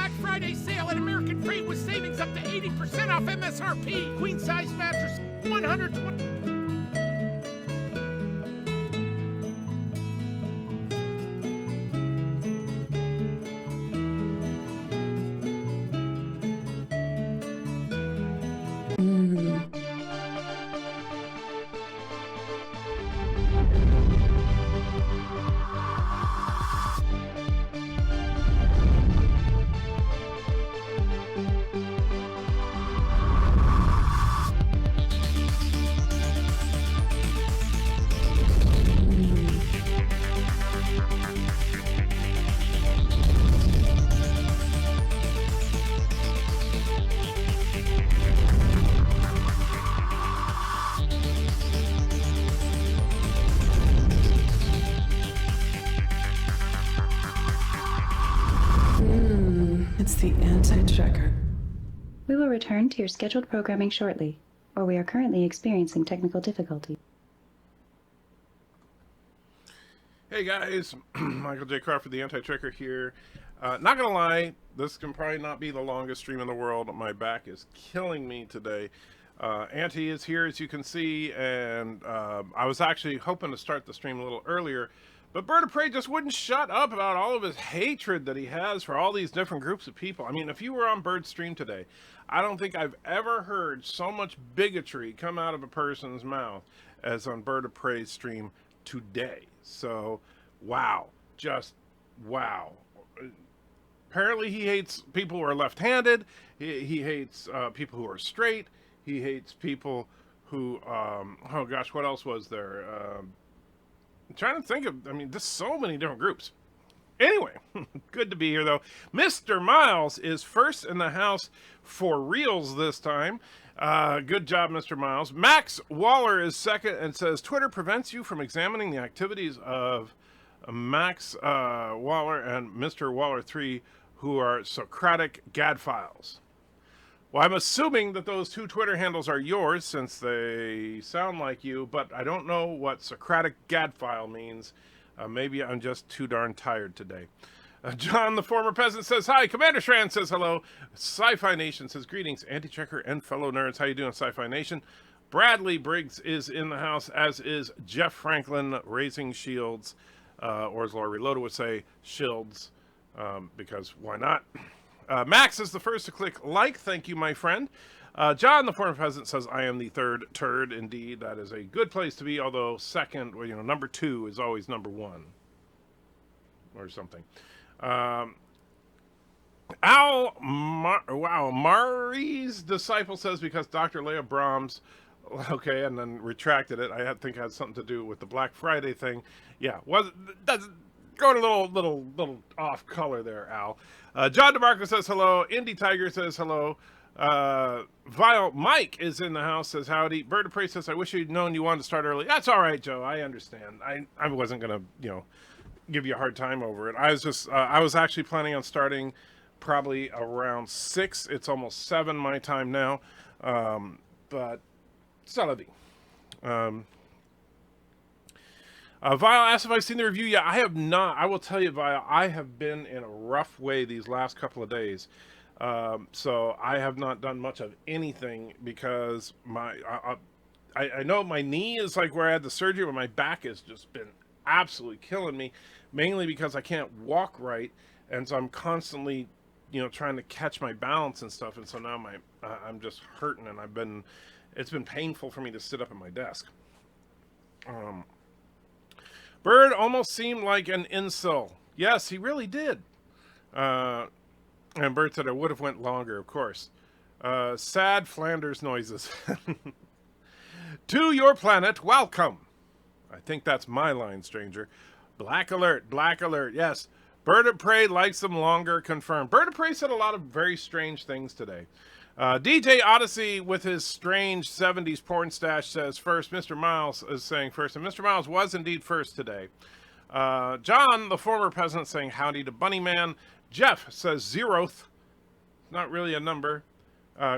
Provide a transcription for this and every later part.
Black Friday sale at American Freight with savings up to 80% off MSRP. Queen size mattress, $120. It's the anti-checker. We will return to your scheduled programming shortly, or we are currently experiencing technical difficulty. Hey guys, Michael J. Crawford, the anti-checker here. Not gonna lie, this can probably not be the longest stream in the world. My back is killing me today. Auntie is here, as you can see, and I was actually hoping to start the stream a little earlier, but Bird of Prey just wouldn't shut up about all of his hatred that he has for all these different groups of people. I mean, if you were on Bird's stream today, I don't think I've ever heard so much bigotry come out of a person's mouth as on Bird of Prey's stream today. So, wow. Just wow. Apparently he hates people who are left-handed. He hates people who are straight. He hates people who, oh gosh, what else was there? I'm trying to think of, I mean, there's so many different groups. Anyway, good to be here, though. Mr. Miles is first in the house for reals this time. Good job, Mr. Miles. Max Waller is second and says, Twitter prevents you from examining the activities of Max Waller and Mr. Waller 3, who are Socratic gadfiles. Well, I'm assuming that those two Twitter handles are yours since they sound like you, but I don't know what Socratic gadfile means. Maybe I'm just too darn tired today. John, the former peasant, says hi. Commander Shran says hello. Sci-Fi Nation says greetings, anti-checker and fellow nerds. How you doing, Sci-Fi Nation? Bradley Briggs is in the house, as is Jeff Franklin, raising shields, or as Laura Reloaded would say, shields, because why not? Max is the first to click like. Thank you, my friend. John, the former peasant, says, I am the third turd. Indeed, that is a good place to be, although second, well, you know, number 2 is always number 1. Or something. Mari's disciple says, because Dr. Leah Brahms, okay, and then retracted it. I think it had something to do with the Black Friday thing. Yeah, that's going a little off color there, Al. John DeMarco says hello. Indy Tiger says hello. Vile Mike is in the house, says howdy. Bird of Prey says, I wish you'd known you wanted to start early. That's all right, Joe. I understand. I wasn't going to, give you a hard time over it. I was just, I was actually planning on starting probably around 6. It's almost 7 my time now. But salady. Vile asked if I've seen the review yet. I have not. I will tell you, Vile, I have been in a rough way these last couple of days. So I have not done much of anything because I know my knee is like where I had the surgery, but my back has just been absolutely killing me, mainly because I can't walk right. And so I'm constantly, trying to catch my balance and stuff. And so now I'm just hurting, and it's been painful for me to sit up at my desk. Bird almost seemed like an incel. Yes, he really did. And Bird said I would have went longer, of course. Sad Flanders noises. To your planet, welcome. I think that's my line, stranger. Black alert, yes. Bird of Prey likes them longer, confirmed. Bird of Prey said a lot of very strange things today. DJ Odyssey with his strange 70s porn stash says first. Mr. Miles is saying first, and Mr. Miles was indeed first today. John, the former peasant, saying howdy to Bunny Man. Jeff says zeroth, not really a number.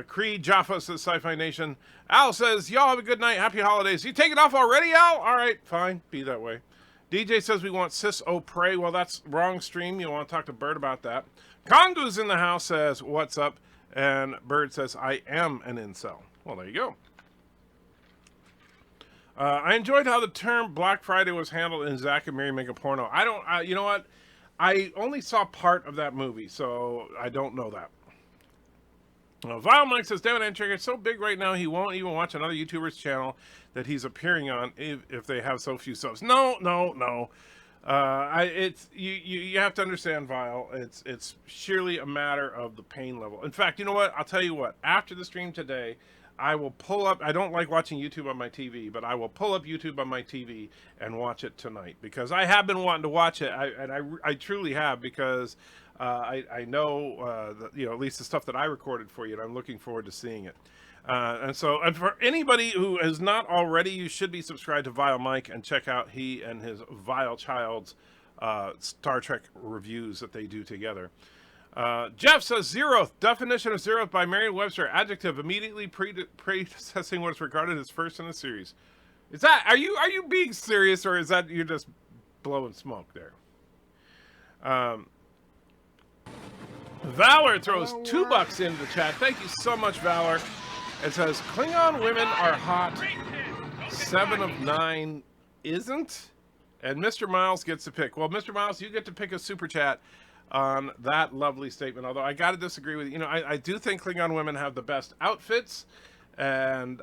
Creed Jaffa says Sci-Fi Nation. Al says y'all have a good night, happy holidays. You taking off already, Al? All right, fine, be that way. DJ says we want Sis O'Prey. Well, that's wrong stream. You want to talk to Bird about that. Kongu's in the house says, what's up? And Bird says, I am an incel. Well, there you go. I enjoyed how the term Black Friday was handled in Zack and Mary Make a Porno. You know what? I only saw part of that movie, so I don't know that. Vile Mike says, David Antrigger is so big right now, he won't even watch another YouTuber's channel that he's appearing on if they have so few subs. No. You have to understand, Vile. It's sheerly a matter of the pain level. In fact, you know what? I'll tell you what. After the stream today, I will pull up. I don't like watching YouTube on my TV, but I will pull up YouTube on my TV and watch it tonight because I have been wanting to watch it. I truly have because I know that, you know, at least the stuff that I recorded for you, and I'm looking forward to seeing it. And for anybody who is not already, you should be subscribed to Vile Mike and check out he and his Vile Child's Star Trek reviews that they do together. Jeff says, zeroth, definition of zeroth by Merriam-Webster, adjective immediately predecessing what is regarded as first in the series. Is that, are you being serious, or is that you're just blowing smoke there? Valor throws $2 into the chat. Thank you so much, Valor. It says, Klingon women are hot. 7 of 9 isn't. And Mr. Miles gets to pick. Well, Mr. Miles, you get to pick a super chat on that lovely statement. Although I got to disagree with you. You know, I do think Klingon women have the best outfits. And,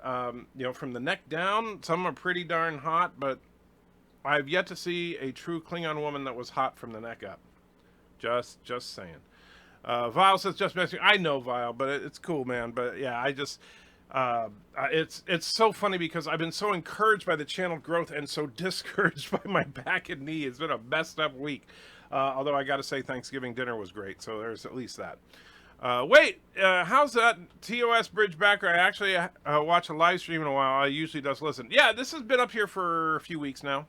you know, from the neck down, some are pretty darn hot. But I've yet to see a true Klingon woman that was hot from the neck up. Just saying. Vile says, just messing. I know, Vile, but it's cool, man. But yeah, I just... it's so funny because I've been so encouraged by the channel growth and so discouraged by my back and knee. It's been a messed up week. Although I got to say Thanksgiving dinner was great, so there's at least that. How's that TOS bridge backer? I actually watch a live stream in a while. I usually just listen. Yeah, this has been up here for a few weeks now.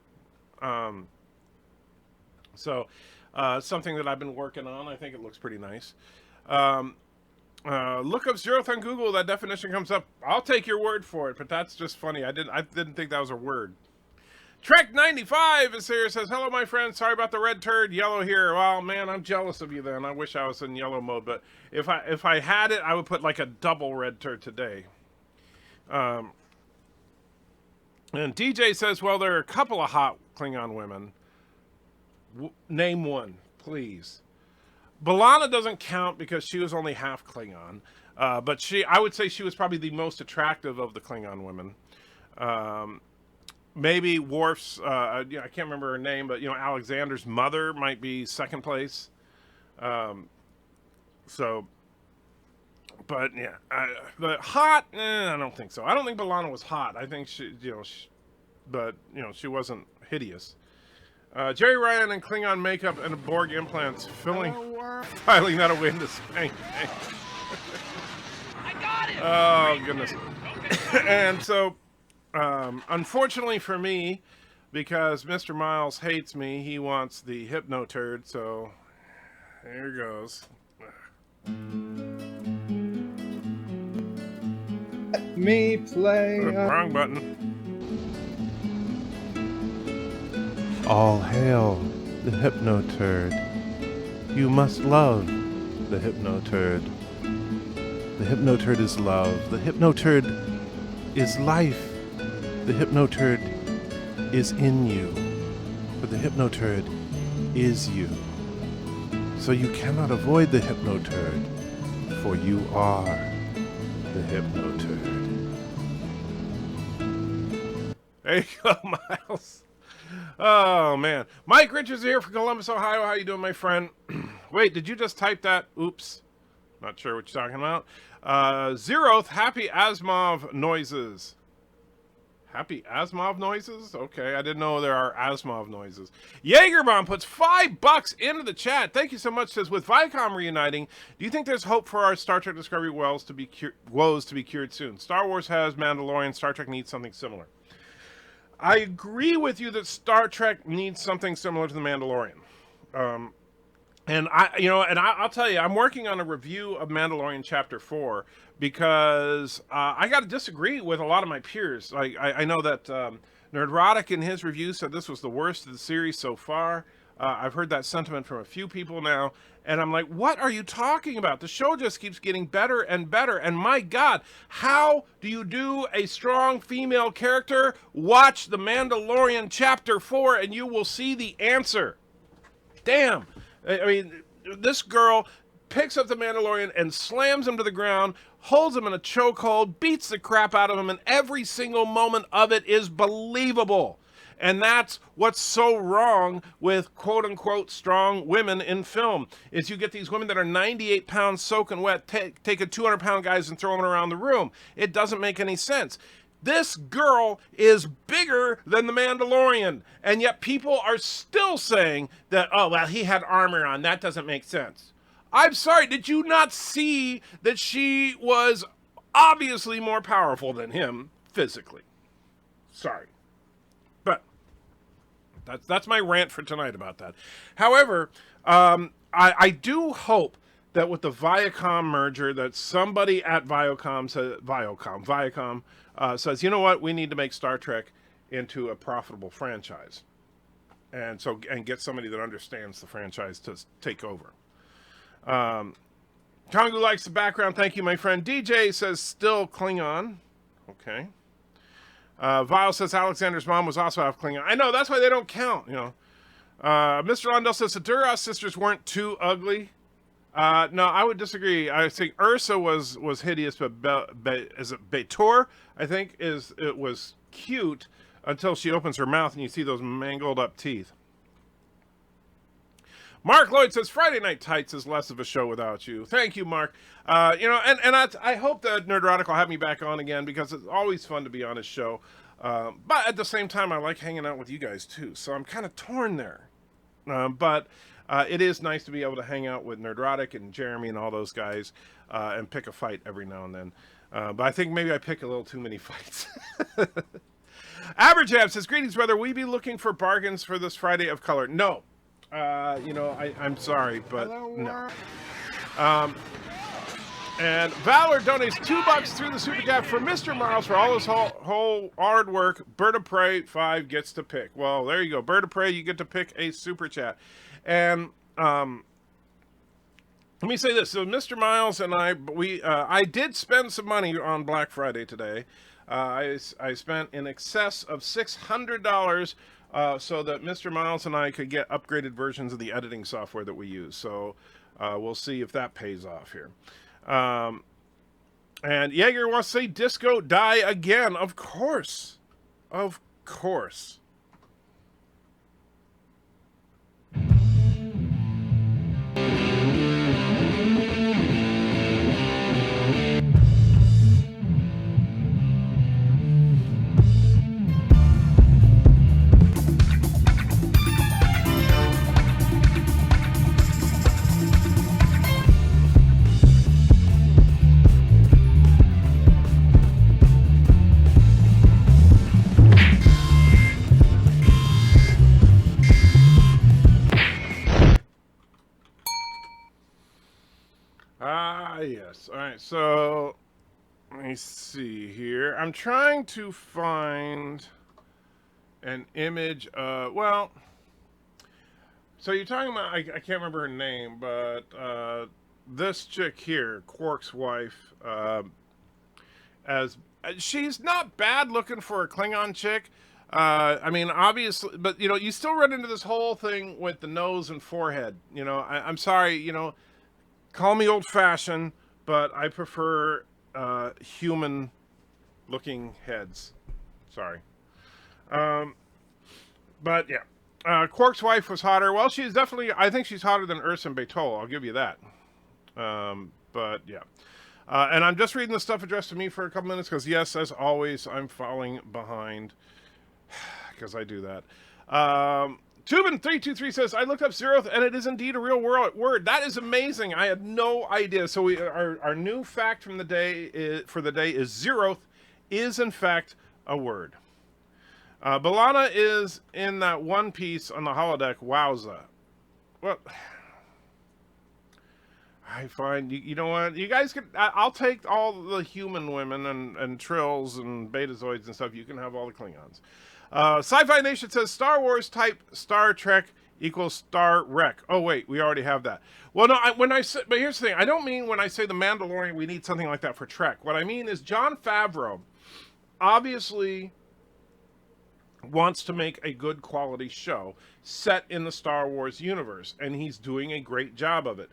Something that I've been working on. I think it looks pretty nice. Look up zeroth on Google. That definition comes up. I'll take your word for it, but that's just funny. I didn't think that was a word. Trek 95 is here. Says, hello, my friend. Sorry about the red turd. Yellow here. Well, man, I'm jealous of you then. I wish I was in yellow mode, but if I had it, I would put like a double red turd today. And DJ says, well, there are a couple of hot Klingon women. Name one, please. B'Elanna doesn't count because she was only half Klingon, but I would say she was probably the most attractive of the Klingon women. Maybe Worf's, I can't remember her name, but, you know, Alexander's mother might be second place. But yeah, but hot, I don't think so. I don't think B'Elanna was hot. I think she she wasn't hideous. Jerry Ryan and Klingon makeup and Borg implants filing that away into spank. I got it. Oh, goodness. And so, unfortunately for me, because Mr. Miles hates me, he wants the Hypno Turd, so here goes. Let me play. Wrong button. All hail the Hypno Turd. You must love the Hypno Turd. The Hypno Turd is love. The Hypno Turd is life. The Hypno Turd is in you. But the Hypno Turd is you. So you cannot avoid the Hypno Turd, for you are the Hypno Turd. There you go, Miles. Oh, man. Mike Richards here from Columbus, Ohio. How you doing, my friend? Wait, did you just type that? Oops. Not sure what you're talking about. Zeroth, happy Asimov noises. Happy Asimov noises? Okay, I didn't know there are Asimov noises. Jaegerbomb puts $5 into the chat. Thank you so much. Says, with Viacom reuniting, do you think there's hope for our Star Trek Discovery woes to be cured soon? Star Wars has Mandalorian. Star Trek needs something similar. I agree with you that Star Trek needs something similar to The Mandalorian. I'll tell you, I'm working on a review of Mandalorian Chapter 4 because I got to disagree with a lot of my peers. I know that Nerdrotic in his review said this was the worst of the series so far. I've heard that sentiment from a few people now, and I'm like, what are you talking about? The show just keeps getting better and better, and my God, how do you do a strong female character? Watch The Mandalorian Chapter 4, and you will see the answer. Damn. I mean, this girl picks up the Mandalorian and slams him to the ground, holds him in a chokehold, beats the crap out of him, and every single moment of it is believable. And that's what's so wrong with quote-unquote strong women in film, is you get these women that are 98 pounds soaking wet, taking 200-pound guys and throwing them around the room. It doesn't make any sense. This girl is bigger than the Mandalorian, and yet people are still saying that, oh, well, he had armor on. That doesn't make sense. I'm sorry, did you not see that she was obviously more powerful than him physically? Sorry. But that's my rant for tonight about that. However, I do hope that with the Viacom merger, that somebody at Viacom says, you know what, we need to make Star Trek into a profitable franchise, and get somebody that understands the franchise to take over. Kongu likes the background. Thank you, my friend. DJ says still Klingon. Okay. Vile says Alexander's mom was also half Klingon. I know, that's why they don't count, you know. Mr. Londell says the Duras sisters weren't too ugly. No, I would disagree. I think Ursa was hideous, but is it Betor? I think it was cute until she opens her mouth and you see those mangled up teeth. Mark Lloyd says Friday Night Tights is less of a show without you. Thank you, Mark. You know, and I hope that Nerdrotic will have me back on again, because it's always fun to be on his show. But at the same time, I like hanging out with you guys too, so I'm kind of torn there. But it is nice to be able to hang out with Nerdrotic and Jeremy and all those guys and pick a fight every now and then. But I think maybe I pick a little too many fights. Aberjab says, greetings, brother. Will we be looking for bargains for this Friday of Color? No. You know, I'm sorry, but no. And Valor donates $2 through the Super Chat for Mr. Miles for all his whole hard work. Bird of Prey 5 gets to pick. Well, there you go. Bird of Prey, you get to pick a Super Chat. And let me say this. So Mr. Miles and I did spend some money on Black Friday today. I spent in excess of $600 so that Mr. Miles and I could get upgraded versions of the editing software that we use. So we'll see if that pays off here. And Jaeger wants to say disco die again. Of course. Of course. Yes. All right. So let me see here. I'm trying to find an image of, well, so you're talking about, I can't remember her name, but this chick here, Quark's wife, she's not bad looking for a Klingon chick. I mean, obviously, but, you know, you still run into this whole thing with the nose and forehead. You know, I'm sorry, you know, call me old-fashioned, but I prefer human-looking heads. Sorry. But, yeah. Quark's wife was hotter. Well, she's definitely, I think she's hotter than Ursa Beitol. I'll give you that. But, yeah. And I'm just reading the stuff addressed to me for a couple minutes, because, yes, as always, I'm falling behind, because I do that. Tubin323 says, I looked up Zeroth, and it is indeed a real word. That is amazing. I had no idea. So our new fact from the day is Zeroth is, in fact, a word. B'Elanna is in that one piece on the holodeck. Wowza. Well, I find, you know what? You guys can, I'll take all the human women and Trills and Betazoids and stuff. You can have all the Klingons. Sci-Fi Nation says Star Wars type Star Trek equals Star Wreck. Oh wait, we already have that. Well, no, but here's the thing. I don't mean when I say The Mandalorian, we need something like that for Trek. What I mean is Jon Favreau obviously wants to make a good quality show set in the Star Wars universe, and he's doing a great job of it.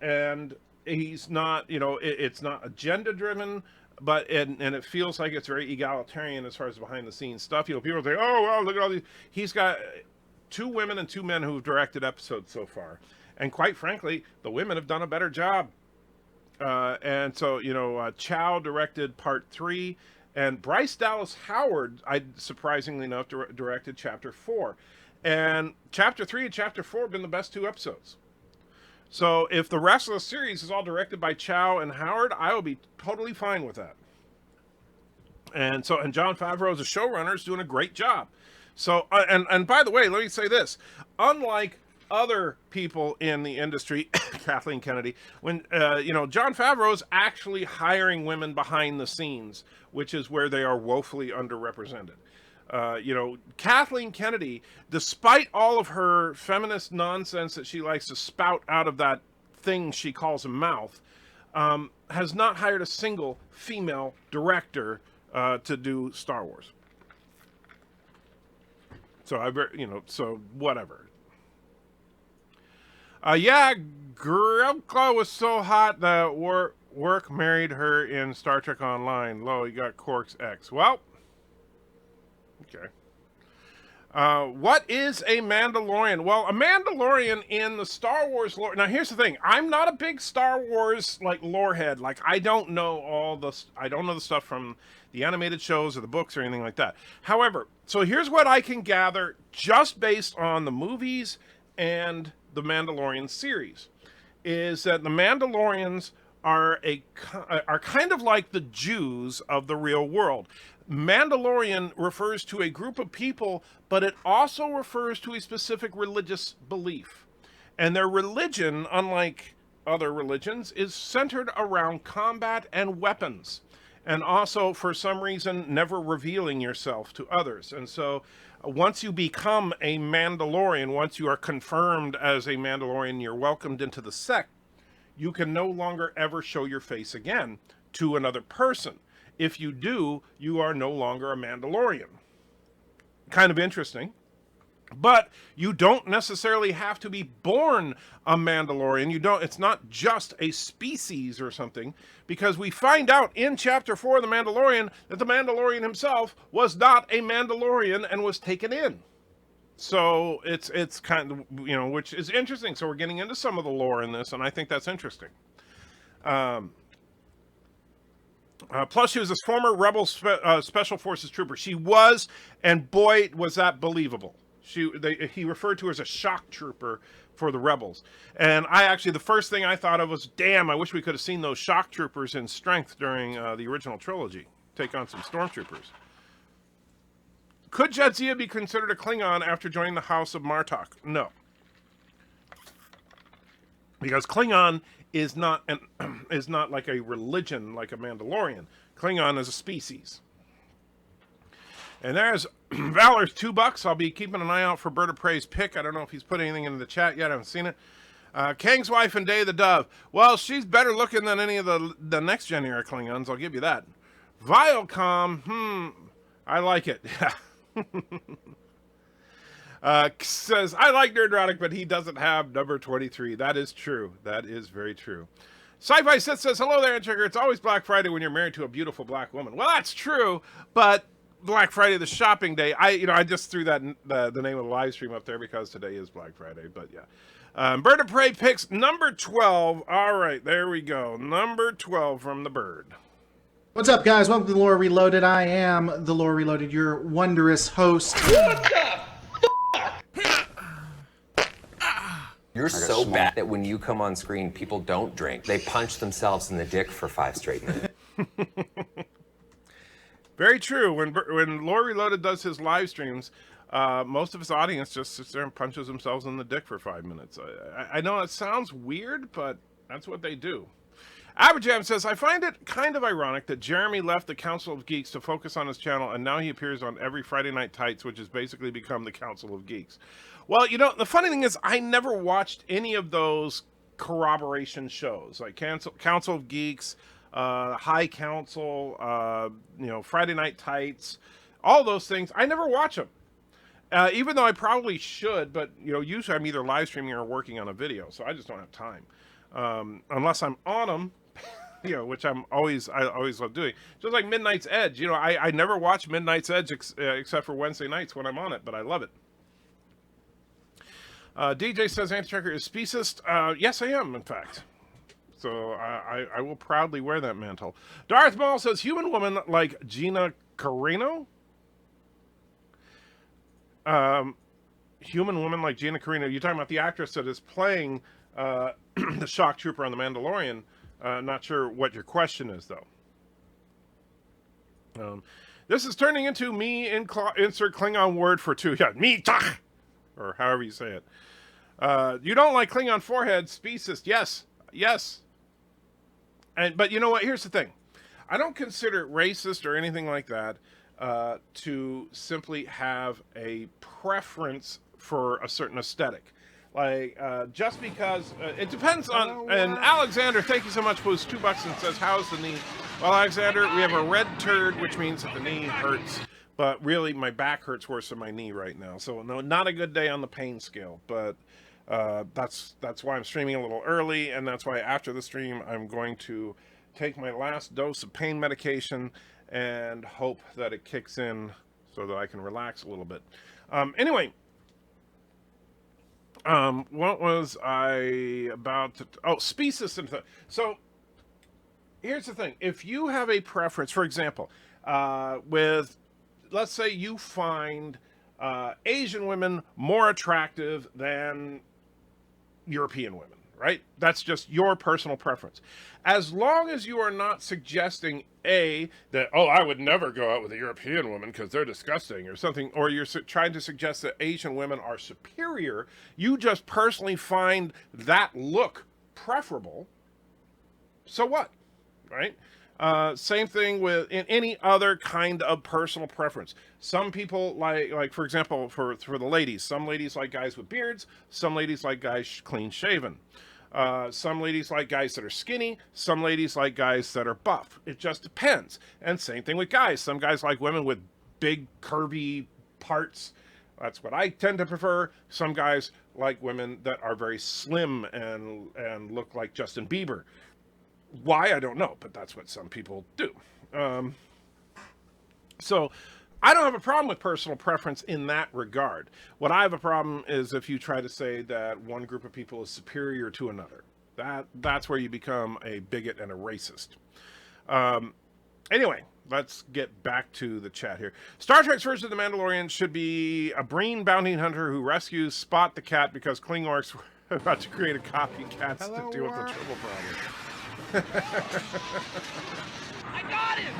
And he's not, it's not agenda driven, but and it feels like it's very egalitarian as far as behind the scenes stuff. People say, "Oh, well, look at all these." He's got 2 women and 2 men who've directed episodes so far, and quite frankly, the women have done a better job. And so, Chow directed part 3, and Bryce Dallas Howard, surprisingly enough, directed chapter 4, and chapter 3 and chapter 4 have been the best 2 episodes. So if the rest of the series is all directed by Chow and Howard, I will be totally fine with that. And Jon Favreau as a showrunner is doing a great job. So, and by the way, let me say this. Unlike other people in the industry, Kathleen Kennedy, when, Jon Favreau is actually hiring women behind the scenes, which is where they are woefully underrepresented. Kathleen Kennedy, despite all of her feminist nonsense that she likes to spout out of that thing she calls a mouth, has not hired a single female director to do Star Wars. So so whatever. Grelka was so hot that work married her in Star Trek Online. Lo, he got Quark's ex. Well, okay. What is a Mandalorian? Well, a Mandalorian in the Star Wars lore. Now, here's the thing. I'm not a big Star Wars lore head. I don't know the stuff from the animated shows or the books or anything like that. However, so here's what I can gather just based on the movies and the Mandalorian series, is that the Mandalorians are kind of like the Jews of the real world. Mandalorian refers to a group of people, but it also refers to a specific religious belief. And their religion, unlike other religions, is centered around combat and weapons. And also, for some reason, never revealing yourself to others. And so, once you become a Mandalorian, once you are confirmed as a Mandalorian, you're welcomed into the sect, you can no longer ever show your face again to another person. If you do, you are no longer a Mandalorian. Kind of interesting. But you don't necessarily have to be born a Mandalorian. It's not just a species or something, because we find out in chapter 4 of The Mandalorian that the Mandalorian himself was not a Mandalorian and was taken in. So it's kind of, which is interesting. So we're getting into some of the lore in this, and I think that's interesting. Plus, she was a former Rebel Special Forces trooper. She was, and boy, was that believable. He referred to her as a shock trooper for the Rebels. And the first thing I thought of was, damn, I wish we could have seen those shock troopers in strength during the original trilogy. Take on some stormtroopers. Could Jadzia be considered a Klingon after joining the House of Martok? No. Because Klingon is not like a religion like a Mandalorian. Klingon is a species. And there's Valor's $2. I'll be keeping an eye out for Bird of Prey's pick. I don't know if he's put anything into the chat yet. I haven't seen it. Kang's wife and Day the Dove. Well, she's better looking than any of the next gen era Klingons. I'll give you that. Viacom. I like it. Says, I like Nerdrotic, but he doesn't have number 23. That is true. That is very true. Sci-Fi Sith says, hello there, Trigger. It's always Black Friday when you're married to a beautiful black woman. Well, that's true, but Black Friday, the shopping day. I just threw that the name of the live stream up there because today is Black Friday. But yeah, Bird of Prey picks number 12. All right, there we go. Number 12 from the Bird. What's up, guys? Welcome to The Lore Reloaded. I am The Lore Reloaded, your wondrous host. You're so bad that when you come on screen, people don't drink. They punch themselves in the dick for 5 straight minutes. Very true. When Lore Reloaded does his live streams, most of his audience just sits there and punches themselves in the dick for 5 minutes. I know it sounds weird, but that's what they do. Abajam says, I find it kind of ironic that Jeremy left the Council of Geeks to focus on his channel, and now he appears on every Friday Night Tights, which has basically become the Council of Geeks. Well, you know, the funny thing is, I never watched any of those corroboration shows, like Council of Geeks, High Council, you know, Friday Night Tights, all those things. I never watch them. Even though I probably should, but, you know, usually I'm either live streaming or working on a video, so I just don't have time. Unless I'm on them, you know, which I always love doing. Just like Midnight's Edge, you know, I never watch Midnight's Edge except for Wednesday nights when I'm on it, but I love it. DJ says Anti-Tracker is speciest. Yes, I am, in fact. So I will proudly wear that mantle. Darth Maul says human woman like Gina Carano. Human woman like Gina Carano. You're talking about the actress that is playing the shock trooper on The Mandalorian. Not sure what your question is, though. This is turning into me insert Klingon word for two. Yeah, me tach, or however you say it. You don't like Klingon forehead, speciest. Yes, yes. But you know what? Here's the thing. I don't consider it racist or anything like that to simply have a preference for a certain aesthetic. Like, just because, it depends on, and Alexander, thank you so much, was $2 and says, how's the knee? Well, Alexander, we have a red turd, which means that the knee hurts, but really my back hurts worse than my knee right now. So, no, not a good day on the pain scale, but that's why I'm streaming a little early, and that's why after the stream, I'm going to take my last dose of pain medication and hope that it kicks in so that I can relax a little bit. Anyway, what was I about to... Oh, species and... So, here's the thing. If you have a preference, for example, with... Let's say you find Asian women more attractive than European women, right? That's just your personal preference. As long as you are not suggesting, A, that, oh, I would never go out with a European woman because they're disgusting or something, or you're trying to suggest that Asian women are superior, you just personally find that look preferable, so what, right? Same thing with in any other kind of personal preference. Some people like for example, for the ladies, some ladies like guys with beards, some ladies like guys clean shaven. Some ladies like guys that are skinny, some ladies like guys that are buff. It just depends. And same thing with guys. Some guys like women with big curvy parts. That's what I tend to prefer. Some guys like women that are very slim and look like Justin Bieber. Why, I don't know, but that's what some people do. So I don't have a problem with personal preference in that regard. What I have a problem is if you try to say that one group of people is superior to another. That's where you become a bigot and a racist. Anyway, let's get back to the chat here. Star Trek's version of The Mandalorian should be a Breen bounty hunter who rescues Spot the cat because Klingorks were about to create a copycat to deal with the triple problem. I got him!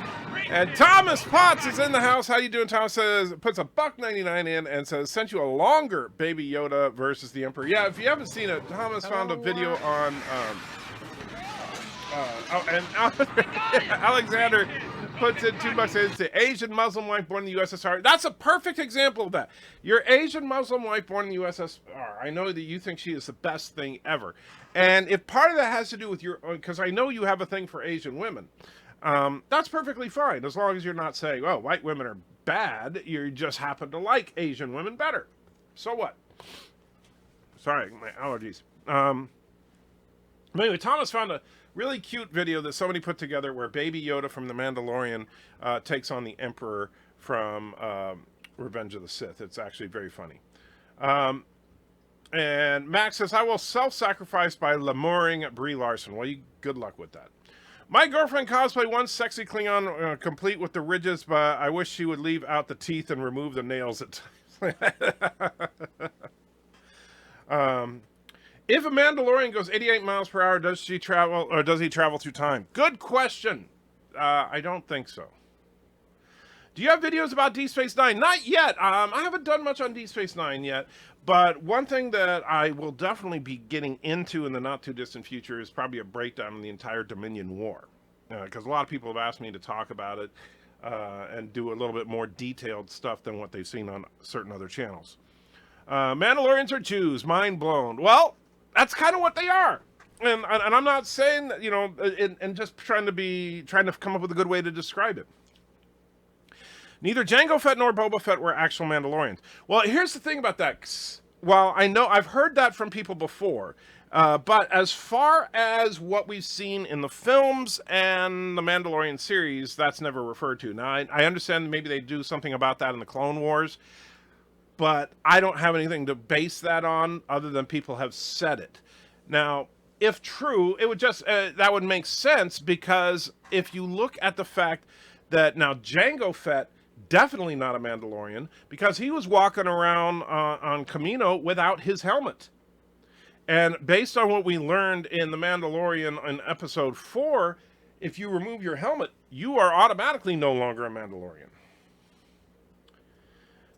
And Thomas Potts is in the house. How you doing, Thomas? Says, puts a $1.99 in and says, sent you a longer Baby Yoda versus the Emperor. Yeah, if you haven't seen it, Thomas found a video on... Alexander puts in $2 in. It's the Asian Muslim wife born in the USSR. That's a perfect example of that. Your Asian Muslim wife born in the USSR. I know that you think she is the best thing ever. And if part of that has to do with your... Because I know you have a thing for Asian women. That's perfectly fine, as long as you're not saying, oh, white women are bad. You just happen to like Asian women better. So what? Sorry, my allergies. But anyway, Thomas found a really cute video that somebody put together where Baby Yoda from The Mandalorian takes on the Emperor from Revenge of the Sith. It's actually very funny. And Max says, I will self-sacrifice by lemouring Brie Larson. Well, good luck with that. My girlfriend cosplay one sexy Klingon complete with the ridges, but I wish she would leave out the teeth and remove the nails at times. If a Mandalorian goes 88 miles per hour, does he travel through time? Good question. I don't think so. Do you have videos about Deep Space Nine? Not yet. I haven't done much on Deep Space Nine yet. But one thing that I will definitely be getting into in the not too distant future is probably a breakdown of the entire Dominion War. Because a lot of people have asked me to talk about it and do a little bit more detailed stuff than what they've seen on certain other channels. Mandalorians are Jews, mind blown. Well, that's kind of what they are. And I'm not saying that, you know, and just trying to come up with a good way to describe it. Neither Jango Fett nor Boba Fett were actual Mandalorians. Well, here's the thing about that. Well, I know I've heard that from people before, but as far as what we've seen in the films and the Mandalorian series, that's never referred to. Now, I understand maybe they do something about that in the Clone Wars, but I don't have anything to base that on other than people have said it. Now, if true, it would just that would make sense, because if you look at the fact that now Jango Fett, definitely not a Mandalorian, because he was walking around on Kamino without his helmet. And based on what we learned in The Mandalorian in episode 4, if you remove your helmet, you are automatically no longer a Mandalorian.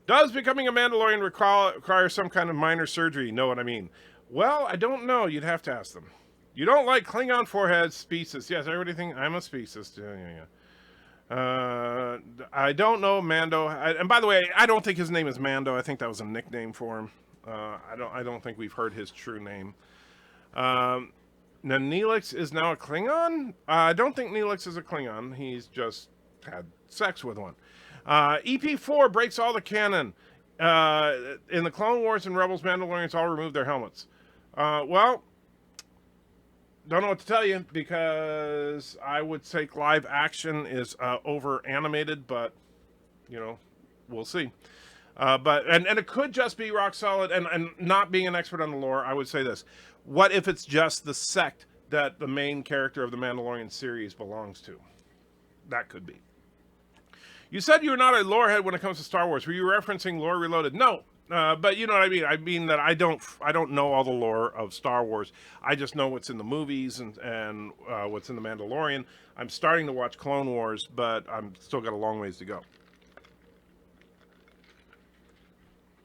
Does becoming a Mandalorian require some kind of minor surgery? Know what I mean? Well, I don't know. You'd have to ask them. You don't like Klingon foreheads, species. Yes, everybody thinks I'm a species. Yeah. I don't know Mando. And by the way, I don't think his name is Mando. I think that was a nickname for him. I don't think we've heard his true name. Now, Neelix is now a Klingon? I don't think Neelix is a Klingon. He's just had sex with one. EP4 breaks all the canon. In the Clone Wars and Rebels, Mandalorians all removed their helmets. Well, don't know what to tell you, because I would say live action is over animated, but you know, we'll see. But it could just be rock solid, and not being an expert on the lore, I would say this: what if it's just the sect that the main character of the Mandalorian series belongs to? That could be. You said you were not a lorehead when it comes to Star Wars. Were you referencing Lore Reloaded? No. But you know what I mean. I mean that I don't know all the lore of Star Wars. I just know what's in the movies and what's in the Mandalorian. I'm starting to watch Clone Wars, but I'm still got a long ways to go.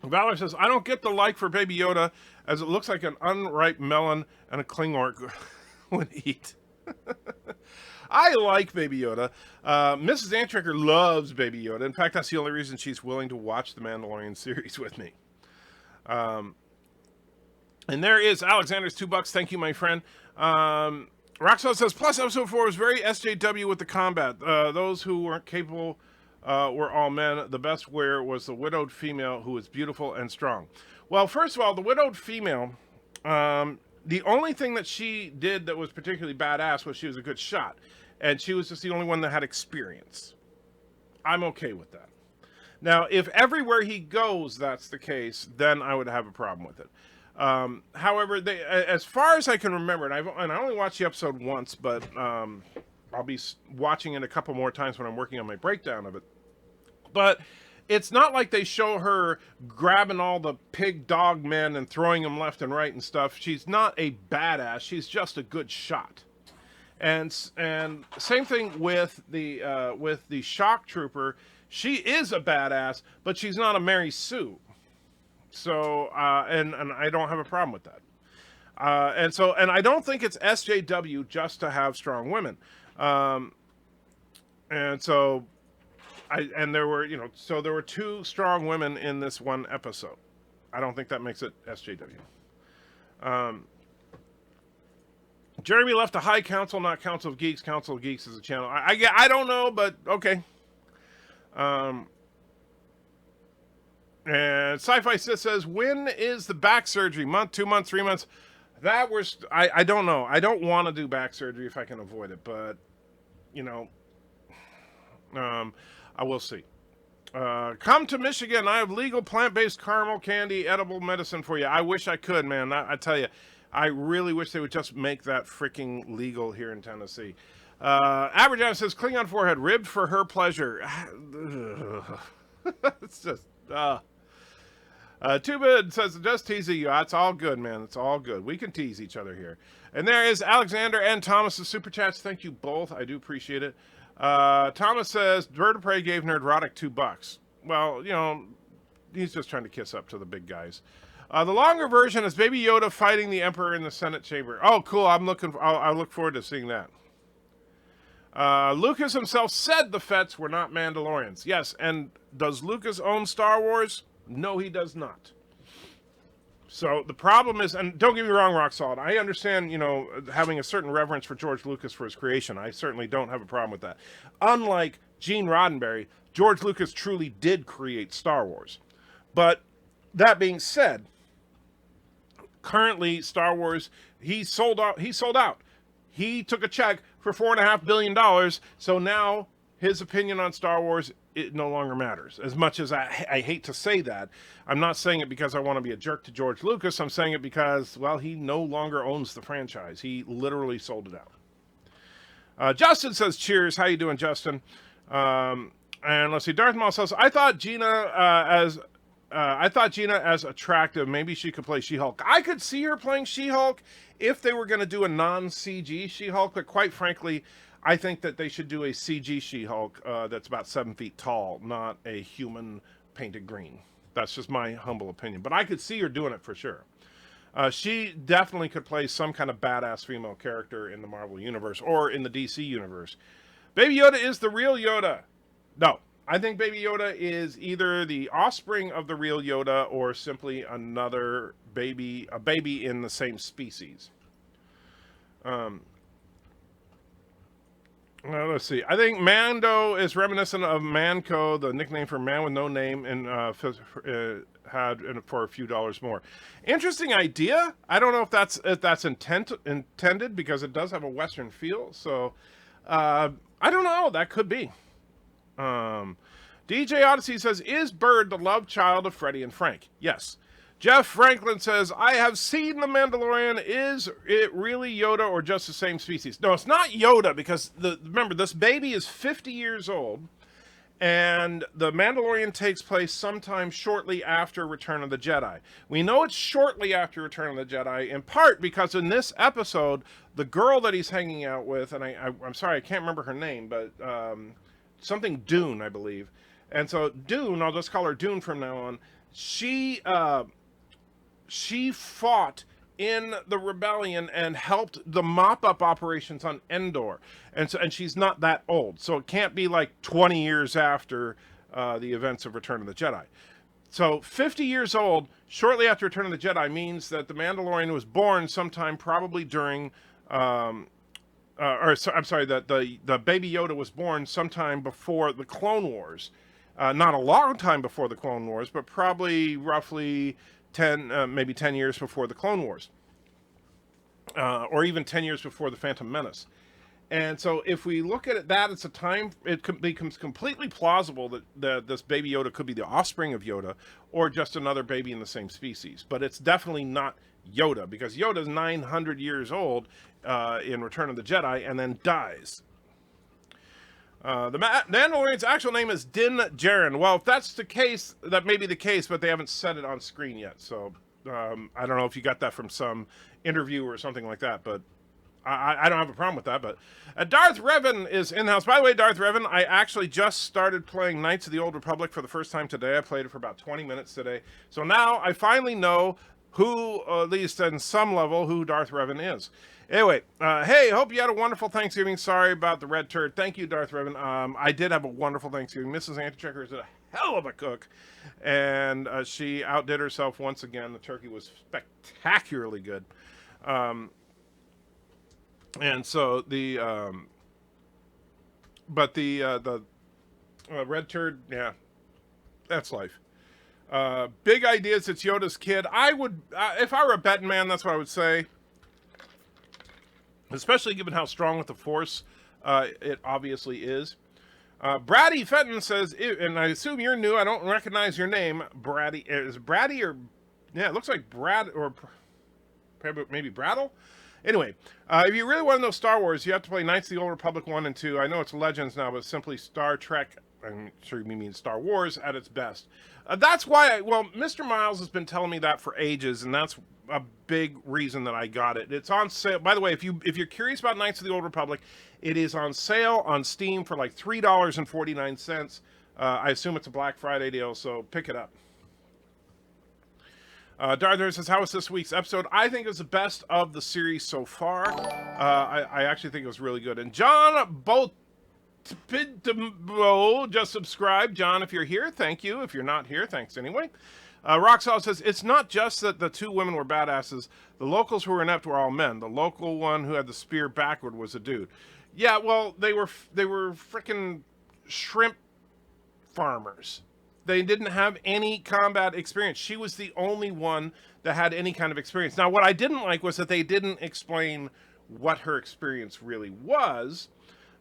Valor says, I don't get the like for Baby Yoda, as it looks like an unripe melon and a Klingon would eat. I like Baby Yoda. Mrs. Antrekker loves Baby Yoda. In fact, that's the only reason she's willing to watch the Mandalorian series with me. And there is Alexander's $2. Thank you, my friend. Roxanne says, plus episode 4 was very SJW with the combat. Those who weren't capable were all men. The best wear was the widowed female, who was beautiful and strong. Well, first of all, the widowed female, the only thing that she did that was particularly badass was she was a good shot. And she was just the only one that had experience. I'm okay with that. Now, if everywhere he goes that's the case, then I would have a problem with it. However, as far as I can remember, and I only watched the episode once, but I'll be watching it a couple more times when I'm working on my breakdown of it. But it's not like they show her grabbing all the pig dog men and throwing them left and right and stuff. She's not a badass. She's just a good shot. And same thing with the shock trooper. She is a badass, but she's not a Mary Sue. So and I don't have a problem with that. And I don't think it's SJW just to have strong women. And so there were 2 strong women in this one episode. I don't think that makes it SJW. Jeremy left a high council, not Council of Geeks. Council of Geeks is a channel. I don't know, but okay. And Sci-Fi Sis says, when is the back surgery? Month, 2 months, 3 months? I don't know. I don't want to do back surgery if I can avoid it, but you know, I will see. Come to Michigan. I have legal plant-based caramel candy edible medicine for you. I wish I could, man. I tell you, I really wish they would just make that freaking legal here in Tennessee. Aberjan says, Klingon forehead, ribbed for her pleasure. It's just, Tubid says, just teasing you. It's all good, man. It's all good. We can tease each other here. And there is Alexander and Thomas' super chats. Thank you both. I do appreciate it. Thomas says, Bird of Prey gave Nerdrotic $2. Well, you know, he's just trying to kiss up to the big guys. The longer version is Baby Yoda fighting the Emperor in the Senate chamber. Oh, cool. I'll look forward to seeing that. Lucas himself said the Fets were not Mandalorians. Yes, and does Lucas own Star Wars? No, he does not. So the problem is, and don't get me wrong, Rock Solid, I understand, you know, having a certain reverence for George Lucas for his creation. I certainly don't have a problem with that. Unlike Gene Roddenberry, George Lucas truly did create Star Wars. But that being said, currently Star Wars, he sold out. He took a check for $4.5 billion. So now his opinion on Star Wars, it no longer matters. As much as I hate to say that, I'm not saying it because I want to be a jerk to George Lucas. I'm saying it because, well, he no longer owns the franchise. He literally sold it out. Justin says, cheers. How you doing, Justin? And let's see. Darth Maul says, I thought Gina as attractive. Maybe she could play She-Hulk. I could see her playing She-Hulk if they were going to do a non-CG She-Hulk. But quite frankly, I think that they should do a CG She-Hulk that's about 7 feet tall, not a human painted green. That's just my humble opinion. But I could see her doing it for sure. She definitely could play some kind of badass female character in the Marvel Universe or in the DC Universe. Baby Yoda is the real Yoda. No, I think Baby Yoda is either the offspring of the real Yoda or simply another baby, a baby in the same species. Let's see. I think Mando is reminiscent of Manco, the nickname for man with no name, and had for a few dollars more. Interesting idea. I don't know if that's intended because it does have a Western feel. So I don't know. That could be. DJ Odyssey says, is Bird the love child of Freddie and Frank? Yes. Jeff Franklin says, I have seen The Mandalorian. Is it really Yoda or just the same species? No, it's not Yoda because, remember, this baby is 50 years old, and The Mandalorian takes place sometime shortly after Return of the Jedi. We know it's shortly after Return of the Jedi, in part because in this episode, the girl that he's hanging out with, and I'm sorry, I can't remember her name, but something Dune, I believe. And so Dune, I'll just call her Dune from now on, she fought in the rebellion and helped the mop-up operations on Endor. And she's not that old. So it can't be like 20 years after the events of Return of the Jedi. So 50 years old, shortly after Return of the Jedi, means that the Mandalorian was born sometime probably during... I'm sorry, that the Baby Yoda was born sometime before the Clone Wars. Not a long time before the Clone Wars, but probably roughly... maybe 10 years before the Clone Wars, or even 10 years before the Phantom Menace. And so if we look at it, it's a time, it becomes completely plausible that this Baby Yoda could be the offspring of Yoda, or just another baby in the same species. But it's definitely not Yoda, because Yoda's 900 years old in Return of the Jedi, and then dies. The Mandalorian's actual name is Din Djarin. Well, if that's the case, that may be the case, but they haven't said it on screen yet. So I don't know if you got that from some interview or something like that, but I don't have a problem with that. But Darth Revan is in-house. By the way, Darth Revan, I actually just started playing Knights of the Old Republic for the first time today. I played it for about 20 minutes today. So now I finally know who, at least on some level, who Darth Revan is. Anyway, hey, hope you had a wonderful Thanksgiving. Sorry about the red turd. Thank you, Darth Revan. I did have a wonderful Thanksgiving. Mrs. Antichecker is a hell of a cook, and she outdid herself once again. The turkey was spectacularly good. And so the red turd, yeah, that's life. Big ideas, it's Yoda's kid. I would, if I were a betting man, that's what I would say. Especially given how strong with the Force it obviously is. Braddy Fenton says, and I assume you're new, I don't recognize your name, Braddy. Is Braddy or, yeah, it looks like Brad, or maybe Brattle. Anyway, if you really want to know Star Wars, you have to play Knights of the Old Republic 1 and 2. I know it's Legends now, but it's simply Star Trek, I'm sure you mean Star Wars, at its best. That's why, Mr. Miles has been telling me that for ages, and that's a big reason that I got it. It's on sale. By the way, if you're curious about Knights of the Old Republic, it is on sale on Steam for like $3.49. I assume it's a Black Friday deal, so pick it up. Darther says, how was this week's episode? I think it was the best of the series so far. I actually think it was really good. And John just subscribed. John, if you're here, thank you. If you're not here, thanks anyway. Roxall says, it's not just that the two women were badasses. The locals who were inept were all men. The local one who had the spear backward was a dude. Yeah, well, they were frickin' shrimp farmers. They didn't have any combat experience. She was the only one that had any kind of experience. Now, what I didn't like was that they didn't explain what her experience really was,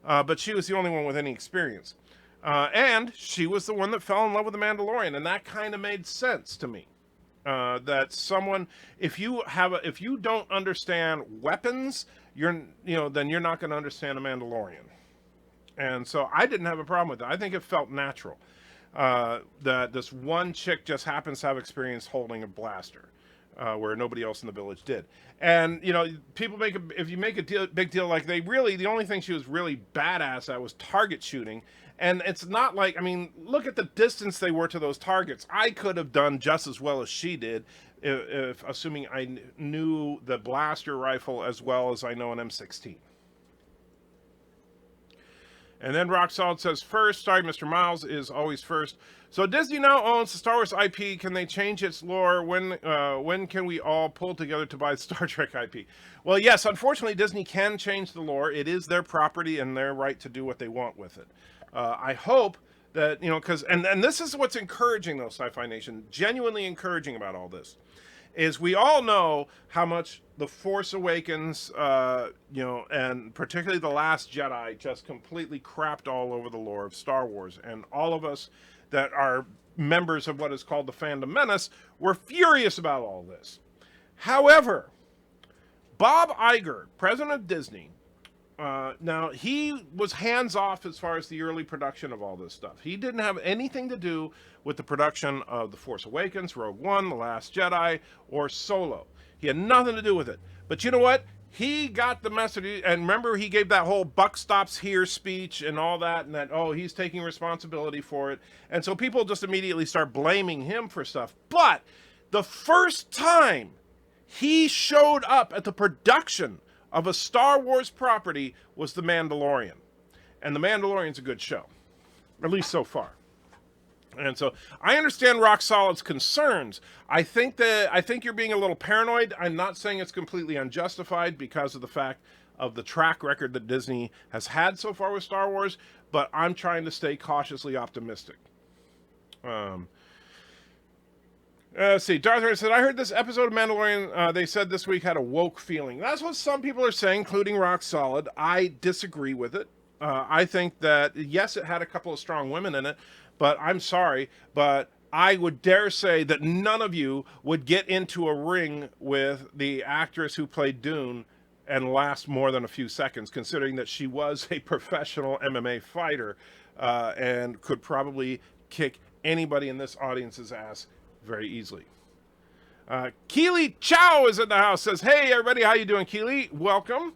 but she was the only one with any experience. And she was the one that fell in love with the Mandalorian, and that kind of made sense to me. That someone, if you don't understand weapons, then you're not going to understand a Mandalorian. And so I didn't have a problem with it. I think it felt natural. That this one chick just happens to have experience holding a blaster, where nobody else in the village did. And, people if you make a big deal, like the only thing she was really badass at was target shooting. And it's not like, look at the distance they were to those targets. I could have done just as well as she did, if assuming I knew the blaster rifle as well as I know an M16. And then Rock Solid says, first, sorry, Mr. Miles is always first. So Disney now owns the Star Wars IP. Can they change its lore? When can we all pull together to buy the Star Trek IP? Well, yes, unfortunately, Disney can change the lore. It is their property and their right to do what they want with it. I hope that, and this is what's encouraging, though, Sci-Fi Nation, genuinely encouraging about all this, is we all know how much The Force Awakens, and particularly The Last Jedi just completely crapped all over the lore of Star Wars. And all of us that are members of what is called the Fandom Menace were furious about all this. However, Bob Iger, president of Disney, now he was hands-off as far as the early production of all this stuff. He didn't have anything to do with the production of The Force Awakens, Rogue One, The Last Jedi, or Solo. He had nothing to do with it. But you know what? He got the message, and remember he gave that whole buck stops here speech and all that, and that, he's taking responsibility for it. And so people just immediately start blaming him for stuff. But the first time he showed up at the production of a Star Wars property was The Mandalorian. And The Mandalorian's a good show, at least so far. And so I understand Rock Solid's concerns. I think you're being a little paranoid. I'm not saying it's completely unjustified because of the fact of the track record that Disney has had so far with Star Wars, but I'm trying to stay cautiously optimistic. Let's see. Darth said, I heard this episode of Mandalorian, they said this week had a woke feeling. That's what some people are saying, including Rock Solid. I disagree with it. I think that, yes, it had a couple of strong women in it, but I'm sorry, but I would dare say that none of you would get into a ring with the actress who played Dune and last more than a few seconds, considering that she was a professional MMA fighter and could probably kick anybody in this audience's ass very easily. Keely Chow is in the house, says, hey, everybody, how you doing, Keely? Welcome.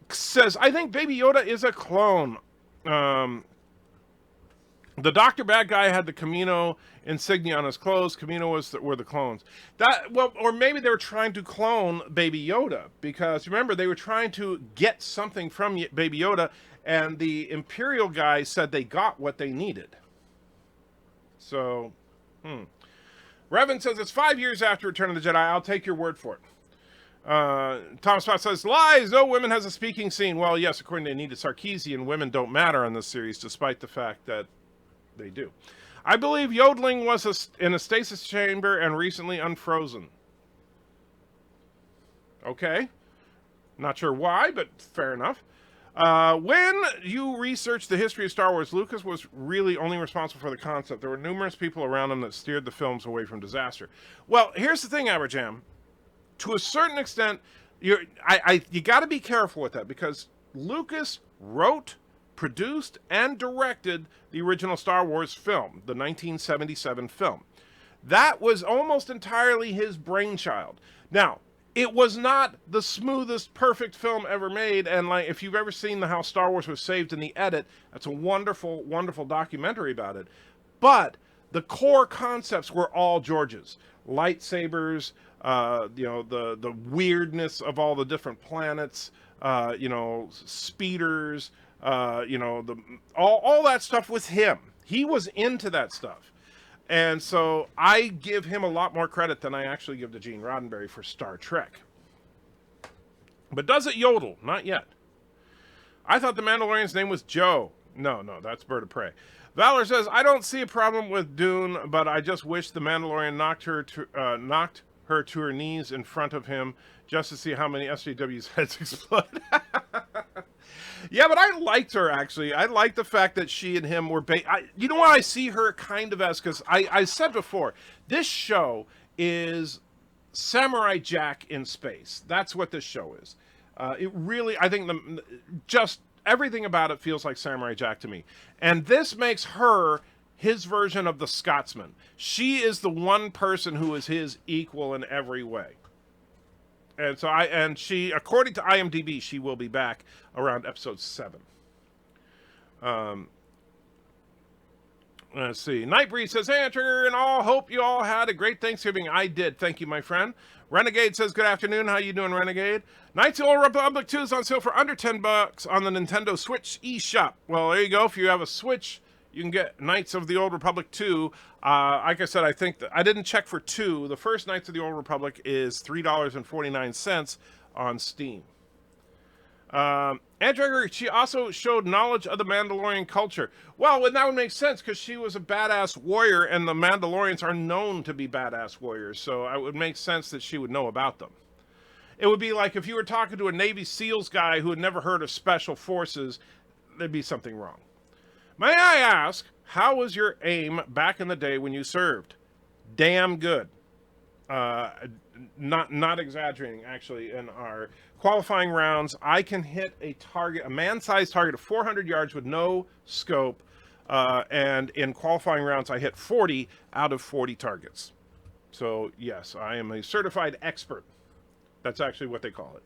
Says, I think Baby Yoda is a clone. The Dr. Bad Guy had the Camino insignia on his clothes. Camino were the clones. Or maybe they were trying to clone Baby Yoda, because remember, they were trying to get something from Baby Yoda, and the Imperial guy said they got what they needed. So, Revan says, it's 5 years after Return of the Jedi. I'll take your word for it. Thomas Potts says, lies! No women has a speaking scene. Well, yes, according to Anita Sarkeesian, women don't matter on this series, despite the fact that they do. I believe yodeling was in a stasis chamber and recently unfrozen. Okay. Not sure why, but fair enough. When you research the history of Star Wars, Lucas was really only responsible for the concept. There were numerous people around him that steered the films away from disaster. Well, here's the thing, Aberjam. to a certain extent, you got to be careful with that, because Lucas wrote, produced, and directed the original Star Wars film, the 1977 film. That was almost entirely his brainchild. Now, it was not the smoothest, perfect film ever made, and like, if you've ever seen How Star Wars Was Saved in the Edit, that's a wonderful, wonderful documentary about it. But the core concepts were all George's. Lightsabers, the weirdness of all the different planets, speeders, all that stuff was him. He was into that stuff. And so I give him a lot more credit than I actually give to Gene Roddenberry for Star Trek. But does it yodel? Not yet. I thought the Mandalorian's name was Joe. No, that's Bird of Prey. Valor says, I don't see a problem with Dune, but I just wish the Mandalorian knocked her to her knees in front of him just to see how many SJW's heads explode. Yeah, but I liked her, actually. I liked the fact that she and him were... you know what I see her kind of as? Because I said before, this show is Samurai Jack in space. That's what this show is. It really... I think just everything about it feels like Samurai Jack to me. And this makes her his version of the Scotsman. She is the one person who is his equal in every way. And so she, according to IMDb, she will be back around episode 7. Let's see. Nightbreed says, hey, Trigger and all, hope you all had a great Thanksgiving. I did. Thank you, my friend. Renegade says, good afternoon. How you doing, Renegade? Knights of the Old Republic 2 is on sale for under $10 on the Nintendo Switch eShop. Well, there you go. If you have a Switch, you can get Knights of the Old Republic 2. Like I said, I think I didn't check for 2. The first Knights of the Old Republic is $3.49 on Steam. Andrew, she also showed knowledge of the Mandalorian culture. Well, and that would make sense because she was a badass warrior, and the Mandalorians are known to be badass warriors, so it would make sense that she would know about them. It would be like if you were talking to a Navy SEALs guy who had never heard of Special Forces, there'd be something wrong. May I ask, how was your aim back in the day when you served? Damn good. Not exaggerating, actually. In our qualifying rounds, I can hit a man-sized target of 400 yards with no scope, and in qualifying rounds, I hit 40 out of 40 targets. So, yes, I am a certified expert. That's actually what they call it.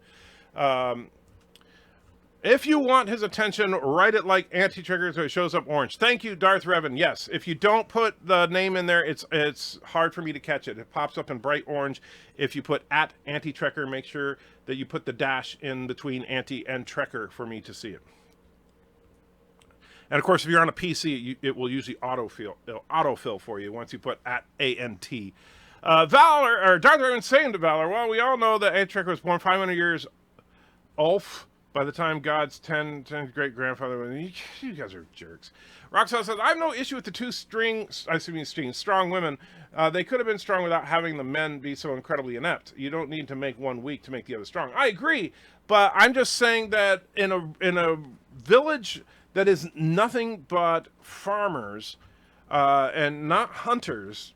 If you want his attention, write it like anti-trigger so it shows up orange. Thank you, Darth Revan. Yes, if you don't put the name in there, it's hard for me to catch it. It pops up in bright orange. If you put @anti-trekker, make sure that you put the dash in between anti and trekker for me to see it. And of course, if you're on a PC, it will usually autofill for you once you put @ANT. Valor, or Darth Revan saying to Valor, well, we all know that anti-trekker was born 500 years off. By the time God's 10 great-grandfather... You guys are jerks. Roxanne says, I have no issue with the two strong women. They could have been strong without having the men be so incredibly inept. You don't need to make one weak to make the other strong. I agree, but I'm just saying that in a village that is nothing but farmers and not hunters,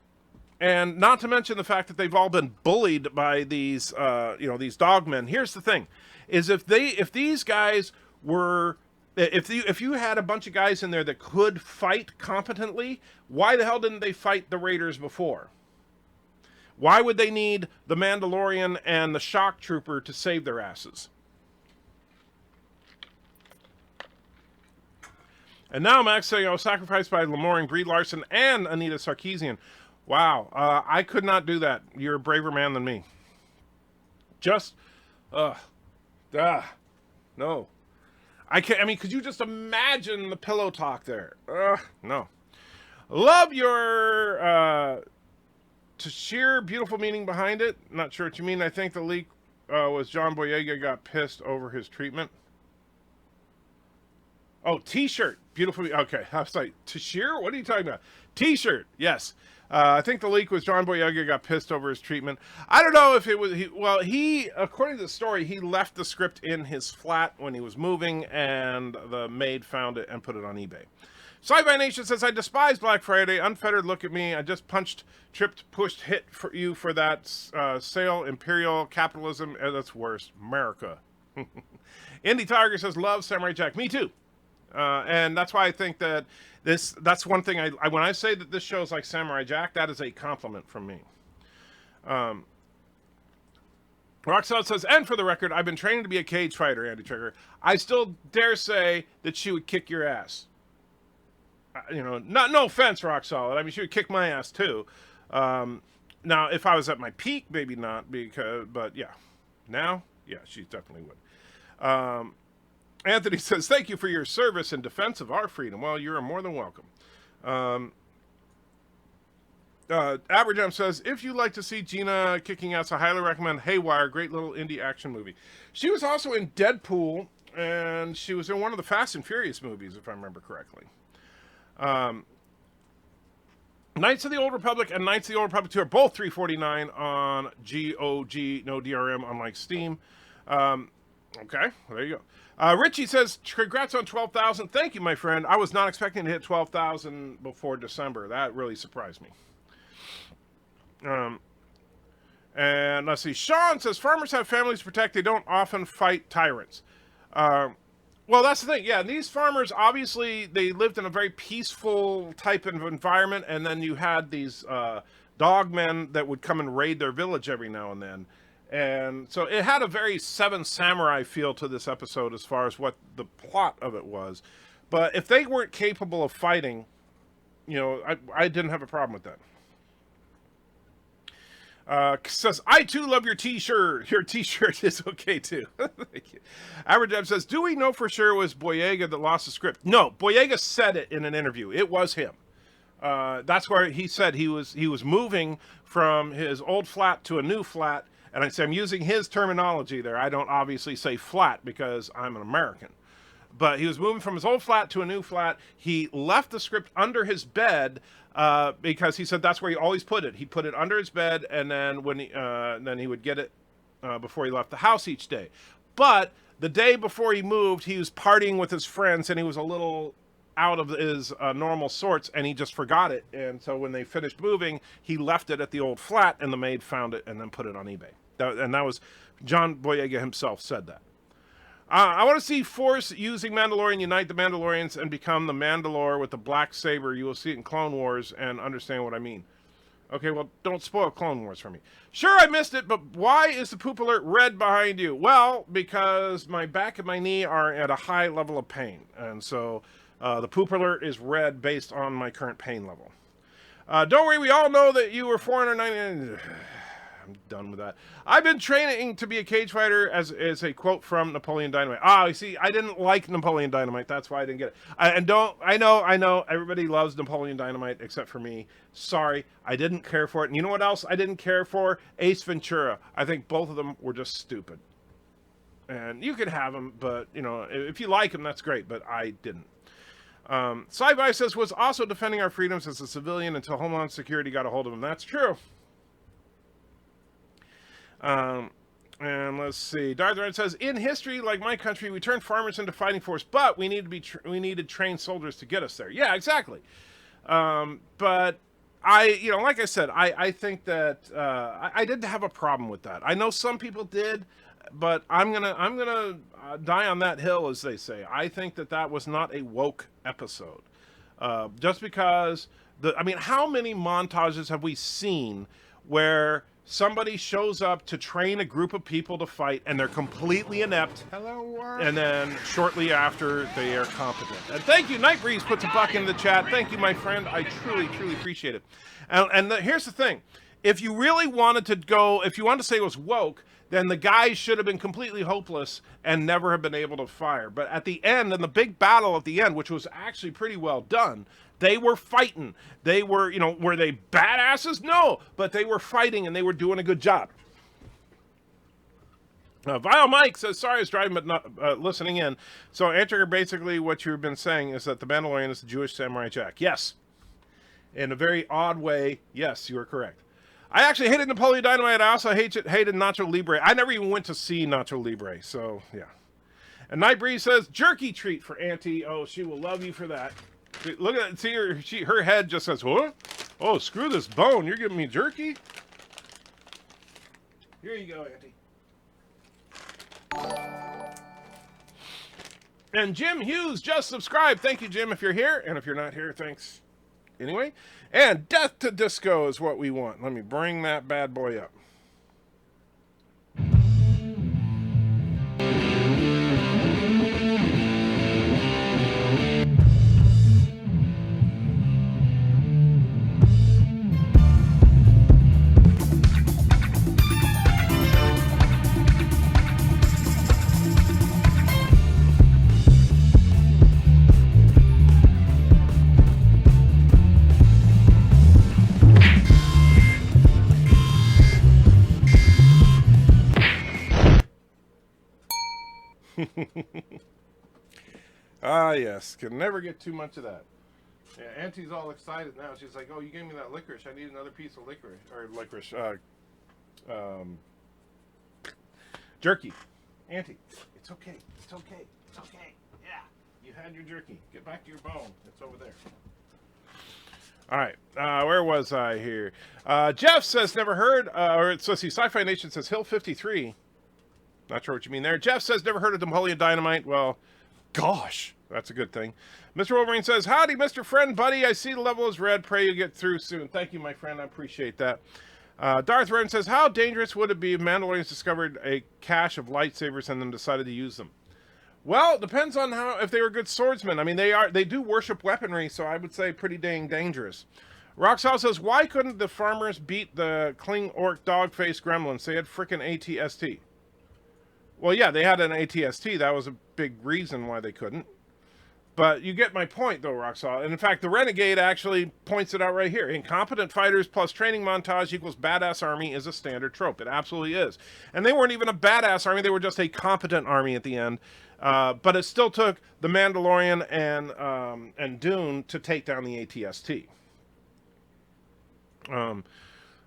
and not to mention the fact that they've all been bullied by these dogmen. Here's the thing. Is if these guys were, if you had a bunch of guys in there that could fight competently, why the hell didn't they fight the Raiders before? Why would they need the Mandalorian and the Shock Trooper to save their asses? And now Max saying I was sacrificed by Lamorne, Brie Larson, and Anita Sarkeesian. Wow, I could not do that. You're a braver man than me. No. I can't. I mean, could you just imagine the pillow talk there? No. Love your to sheer beautiful meaning behind it. Not sure what you mean. I think the leak was John Boyega got pissed over his treatment. Oh, T-shirt. Beautiful. Okay. I was like, Tashir? What are you talking about? T-shirt. Yes. I think the leak was John Boyega got pissed over his treatment. I don't know if it was... He, according to the story, he left the script in his flat when he was moving, and the maid found it and put it on eBay. Sci-Fi Nation says, I despise Black Friday. Unfettered, look at me. I just punched, tripped, pushed, hit for you for that sale. Imperial capitalism at its worst. America. Indy Tiger says, love Samurai Jack. Me too. And that's why I think that that's one thing when I say that this show is like Samurai Jack, that is a compliment from me. Roxanne says, and for the record, I've been training to be a cage fighter, Andy Trigger. I still dare say that she would kick your ass. No offense, Rock Solid. I mean, she would kick my ass too. Now, if I was at my peak, maybe not, but yeah. Now, yeah, she definitely would. Anthony says, thank you for your service in defense of our freedom. Well, you're more than welcome. Aberjam says, if you like to see Gina kicking ass, I highly recommend Haywire, great little indie action movie. She was also in Deadpool, and she was in one of the Fast and Furious movies, if I remember correctly. Knights of the Old Republic and Knights of the Old Republic 2 are both $3.49 on GOG, no DRM, unlike Steam. Okay, well, there you go. Richie says, congrats on 12,000. Thank you, my friend. I was not expecting to hit 12,000 before December. That really surprised me. And let's see. Sean says, farmers have families to protect. They don't often fight tyrants. Well, that's the thing. Yeah, these farmers, obviously, they lived in a very peaceful type of environment, and then you had these dogmen that would come and raid their village every now and then. And so it had a very Seven Samurai feel to this episode as far as what the plot of it was. But if they weren't capable of fighting, I didn't have a problem with that. Says, I too love your t-shirt. Your t-shirt is okay too. Thank you. Aberdeb says, do we know for sure it was Boyega that lost the script? No, Boyega said it in an interview. It was him. That's where he said he was moving from his old flat to a new flat. And I say I'm using his terminology there. I don't obviously say flat because I'm an American. But he was moving from his old flat to a new flat. He left the script under his bed because he said that's where he always put it. He put it under his bed, and then then he would get it before he left the house each day. But the day before he moved, he was partying with his friends, and he was a little out of his normal sorts, and he just forgot it. And so when they finished moving, he left it at the old flat, and the maid found it and then put it on eBay. And that was John Boyega himself said that. I want to see Force using Mandalorian unite the Mandalorians and become the Mandalore with the black saber. You will see it in Clone Wars and understand what I mean. Okay, well, don't spoil Clone Wars for me. Sure, I missed it, but why is the poop alert red behind you? Well, because my back and my knee are at a high level of pain. And so the poop alert is red based on my current pain level. Don't worry, we all know that you were 499. I'm done with that. I've been training to be a cage fighter as a quote from Napoleon Dynamite. You see, I didn't like Napoleon Dynamite. That's why I didn't get it. I know everybody loves Napoleon Dynamite except for me. Sorry, I didn't care for it. And you know what else I didn't care for? Ace Ventura. I think both of them were just stupid. And you can have them, but if you like them, that's great. But I didn't. Sci-Fi says was also defending our freedoms as a civilian until Homeland Security got a hold of him. That's true. And let's see. Darth Vader says, in history, like my country, we turned farmers into fighting force, but we needed trained soldiers to get us there. Yeah, exactly. But like I said, I think that I didn't have a problem with that. I know some people did, but I'm gonna die on that hill, as they say. I think that was not a woke episode. Just because how many montages have we seen where somebody shows up to train a group of people to fight, and they're completely inept. Hello, and then shortly after, they are competent. And thank you, Night Breeze puts a buck in the chat. Thank you, my friend. I truly, truly appreciate it. And here's the thing. If you really wanted to say it was woke, then the guys should have been completely hopeless and never have been able to fire. But at the end, in the big battle at the end, which was actually pretty well done, they were fighting. They were, were they badasses? No, but they were fighting and they were doing a good job. Vile Mike says, sorry I was driving but not listening in. So, Antrigger, basically what you've been saying is that the Mandalorian is the Jewish Samurai Jack. Yes. In a very odd way, yes, you are correct. I actually hated Napoleon Dynamite. I also hated Nacho Libre. I never even went to see Nacho Libre, so yeah. And Night Breeze says, jerky treat for Auntie. Oh, she will love you for that. Look at see her head just says, what? Oh, screw this bone. You're giving me jerky? Here you go, Auntie. And Jim Hughes just subscribed. Thank you, Jim, if you're here. And if you're not here, thanks anyway. And Death to Disco is what we want. Let me bring that bad boy up. Ah, yes. Can never get too much of that. Yeah, Auntie's all excited now. She's like, oh, you gave me that licorice. I need another piece of licorice. Or licorice. Jerky. Auntie, it's okay. It's okay. It's okay. Yeah. You had your jerky. Get back to your bone. It's over there. All right. Where was I here? Jeff says, never heard. So see, Sci-Fi Nation says, Hill 53. Not sure what you mean there. Jeff says, never heard of Napoleon Dynamite. Well, gosh, that's a good thing. Mr. Wolverine says, howdy, Mr. Friend, buddy. I see the level is red. Pray you get through soon. Thank you, my friend. I appreciate that. Darth Redden says, how dangerous would it be if Mandalorians discovered a cache of lightsabers and then decided to use them? Well, it depends on if they were good swordsmen. I mean, they do worship weaponry, so I would say pretty dang dangerous. Roxal says, why couldn't the farmers beat the Kling Orc dog-faced gremlins? They had frickin' ATST. Well, yeah, they had an ATST. That was a big reason why they couldn't. But you get my point, though, Roxal. And in fact, the Renegade actually points it out right here. Incompetent fighters plus training montage equals badass army is a standard trope. It absolutely is. And they weren't even a badass army. They were just a competent army at the end. But it still took the Mandalorian and Dune to take down the ATST.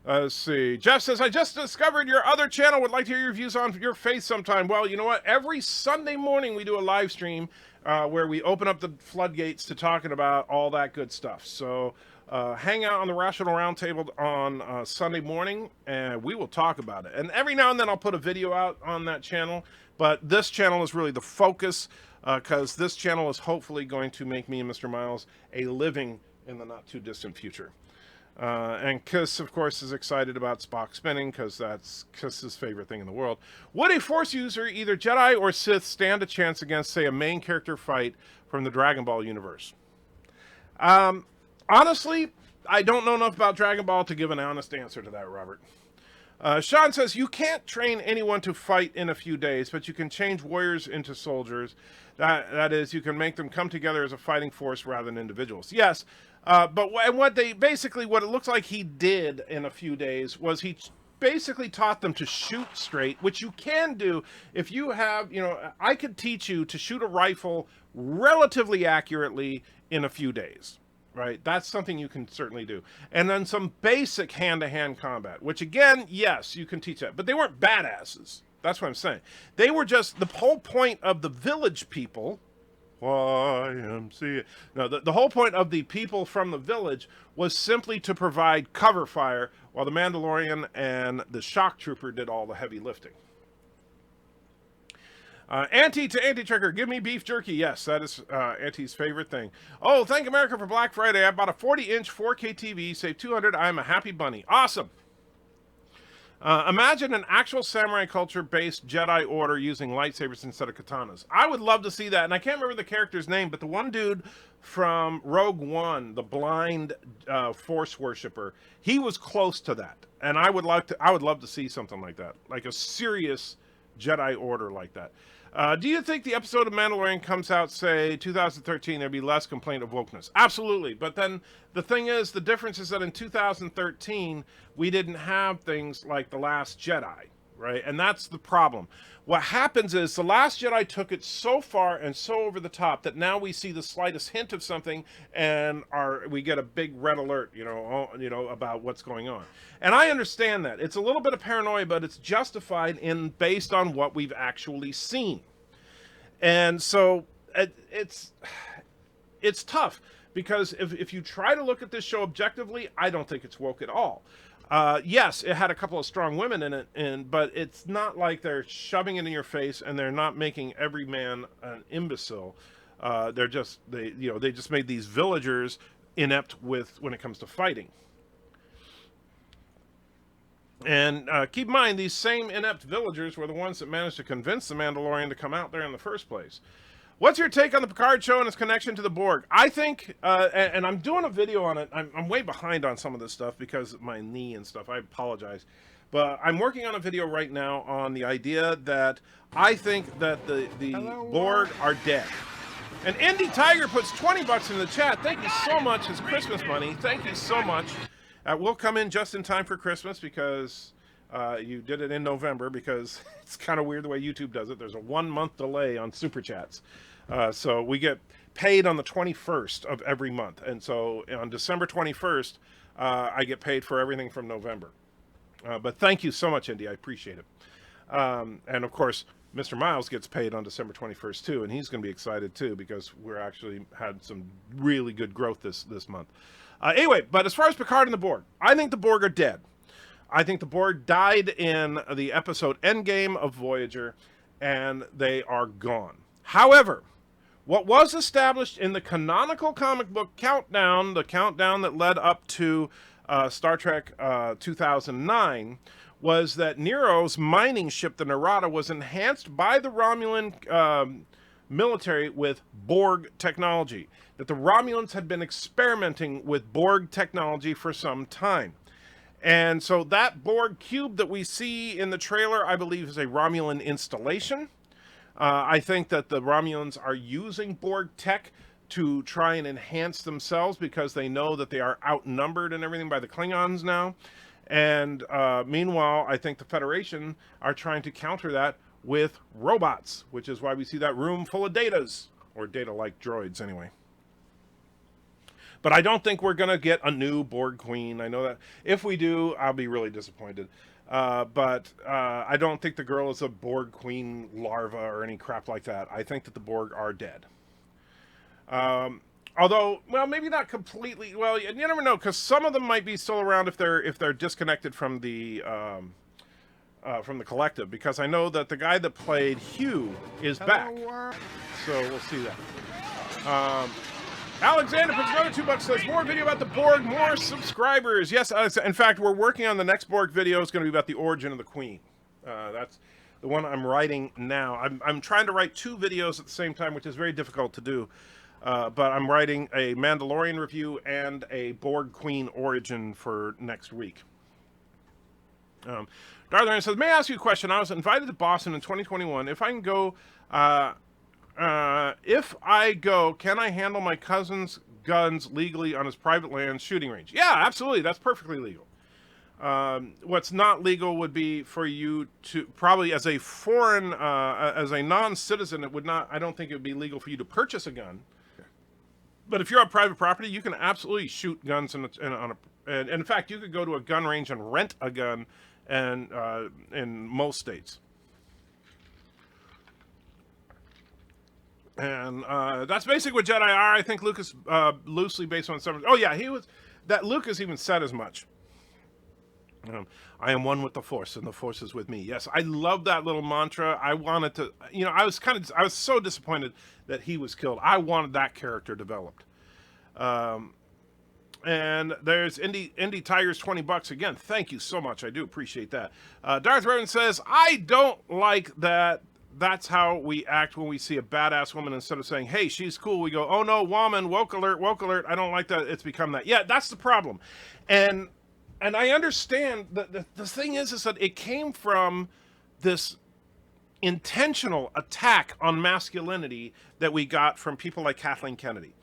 Let's see. Jeff says, I just discovered your other channel. Would like to hear your views on your faith sometime. Well, you know what? Every Sunday morning we do a live stream where we open up the floodgates to talking about all that good stuff. So hang out on the Rational Roundtable on Sunday morning, and we will talk about it. And every now and then I'll put a video out on that channel. But this channel is really the focus because this channel is hopefully going to make me and Mr. Miles a living in the not-too-distant future. And Kiss, of course, is excited about Spock spinning because that's Kiss's favorite thing in the world. Would a Force user, either Jedi or Sith, stand a chance against, say, a main character fight from the Dragon Ball universe? Honestly, I don't know enough about Dragon Ball to give an honest answer to that, Robert. Sean says, you can't train anyone to fight in a few days, but you can change warriors into soldiers. That is, you can make them come together as a fighting force rather than individuals. Yes. But what it looks like he did in a few days was he basically taught them to shoot straight, which you can do if you have, I could teach you to shoot a rifle relatively accurately in a few days, right? That's something you can certainly do. And then some basic hand-to-hand combat, which again, yes, you can teach that, but they weren't badasses. That's what I'm saying. They were just, the whole point of the village people, YMCA. No, the whole point of the people from the village was simply to provide cover fire while the Mandalorian and the Shock Trooper did all the heavy lifting. Auntie to Anti-Checker, give me beef jerky. Yes, that is Auntie's favorite thing. Oh, thank America for Black Friday. I bought a 40-inch 4K TV, saved $200. I'm a happy bunny. Awesome. Imagine an actual samurai culture-based Jedi Order using lightsabers instead of katanas. I would love to see that, and I can't remember the character's name, but the one dude from Rogue One, the blind Force worshiper, he was close to that, and I would love to see something like that, like a serious Jedi Order like that. Do you think the episode of Mandalorian comes out, say, 2013, there'd be less complaint of wokeness? Absolutely. But then the thing is, the difference is that in 2013, we didn't have things like The Last Jedi, right? And that's the problem. What happens is The Last Jedi took it so far and so over the top that now we see the slightest hint of something and we get a big red alert, about what's going on. And I understand that. It's a little bit of paranoia, but it's justified based on what we've actually seen. And so it's tough because if you try to look at this show objectively, I don't think it's woke at all. Yes, it had a couple of strong women in it, but it's not like they're shoving it in your face, and they're not making every man an imbecile. They just made these villagers inept when it comes to fighting. And keep in mind, these same inept villagers were the ones that managed to convince the Mandalorian to come out there in the first place. What's your take on the Picard show and its connection to the Borg? I think, and I'm doing a video on it. I'm way behind on some of this stuff because of my knee and stuff. I apologize. But I'm working on a video right now on the idea that I think that the Borg are dead. And Indy Tiger puts 20 bucks in the chat. Thank you so much. It's Christmas money. Thank you so much. We'll come in just in time for Christmas because you did it in November, because it's kind of weird the way YouTube does it. There's a 1-month delay on Super Chats. So we get paid on the 21st of every month. And so on December 21st, I get paid for everything from November. But thank you so much, Indy. I appreciate it. And of course, Mr. Miles gets paid on December 21st too, and he's going to be excited too because we're actually had some really good growth this month. Anyway, but as far as Picard and the Borg, I think the Borg are dead. I think the Borg died in the episode Endgame of Voyager, and they are gone. However, what was established in the canonical comic book Countdown, the countdown that led up to Star Trek 2009, was that Nero's mining ship, the Narada, was enhanced by the Romulan military with Borg technology. That the Romulans had been experimenting with Borg technology for some time. And so that Borg cube that we see in the trailer, I believe, is a Romulan installation. I think that the Romulans are using Borg tech to try and enhance themselves because they know that they are outnumbered and everything by the Klingons now. And meanwhile, I think the Federation are trying to counter that with robots, which is why we see that room full of datas, or data-like droids anyway. But I don't think we're going to get a new Borg Queen. I know that if we do, I'll be really disappointed. But I don't think the girl is a Borg Queen larva or any crap like that. I think that the Borg are dead. Although, well, maybe not completely. Well, you never know, because some of them might be still around if they're disconnected from the collective. Because I know that the guy that played Hugh is back, so we'll see that. Alexander puts another $2. Says more video about the Borg, more subscribers. Yes, in fact, we're working on the next Borg video. It's going to be about the origin of the Queen. That's the one I'm writing now. I'm trying to write 2 videos at the same time, which is very difficult to do. But I'm writing a Mandalorian review and a Borg Queen origin for next week. Darther says, may I ask you a question? I was invited to Boston in 2021. If I can go, can I handle my cousin's guns legally on his private land shooting range? Yeah, absolutely. That's perfectly legal. What's not legal would be for you to, probably as a foreign, as a non-citizen, I don't think it would be legal for you to purchase a gun. But if you're on private property, you can absolutely shoot guns and in fact, you could go to a gun range and rent a gun, and in most states. And that's basically what Jedi are. I think Lucas, loosely based on some. Oh yeah, Lucas even said as much. I am one with the Force, and the Force is with me. Yes, I love that little mantra. I wanted to, I was so disappointed that he was killed. I wanted that character developed. And there's Indy Tiger's $20 again. Thank you so much. I do appreciate that. Darth Revan says, I don't like that. That's how we act when we see a badass woman. Instead of saying, hey, she's cool, we go, oh no, woman, woke alert, woke alert. I don't like that. It's become that. Yeah, that's the problem. And I understand that the thing is that it came from this intentional attack on masculinity that we got from people like Kathleen Kennedy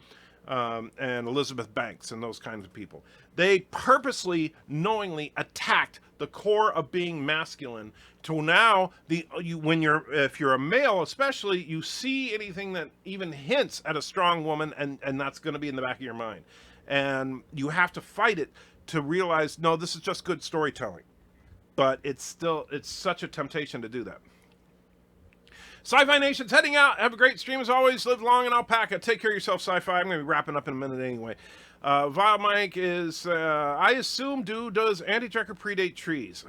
and Elizabeth Banks and those kinds of people. They purposely, knowingly attacked the core of being masculine. To now, if you're a male, especially, you see anything that even hints at a strong woman, and that's going to be in the back of your mind, and you have to fight it to realize, no, this is just good storytelling. But it's such a temptation to do that. Sci-Fi Nation's heading out. Have a great stream as always. Live long in alpaca. Take care of yourself, Sci-Fi. I'm going to be wrapping up in a minute anyway. Vile Mike is, I assume, does anti-tracker predate trees?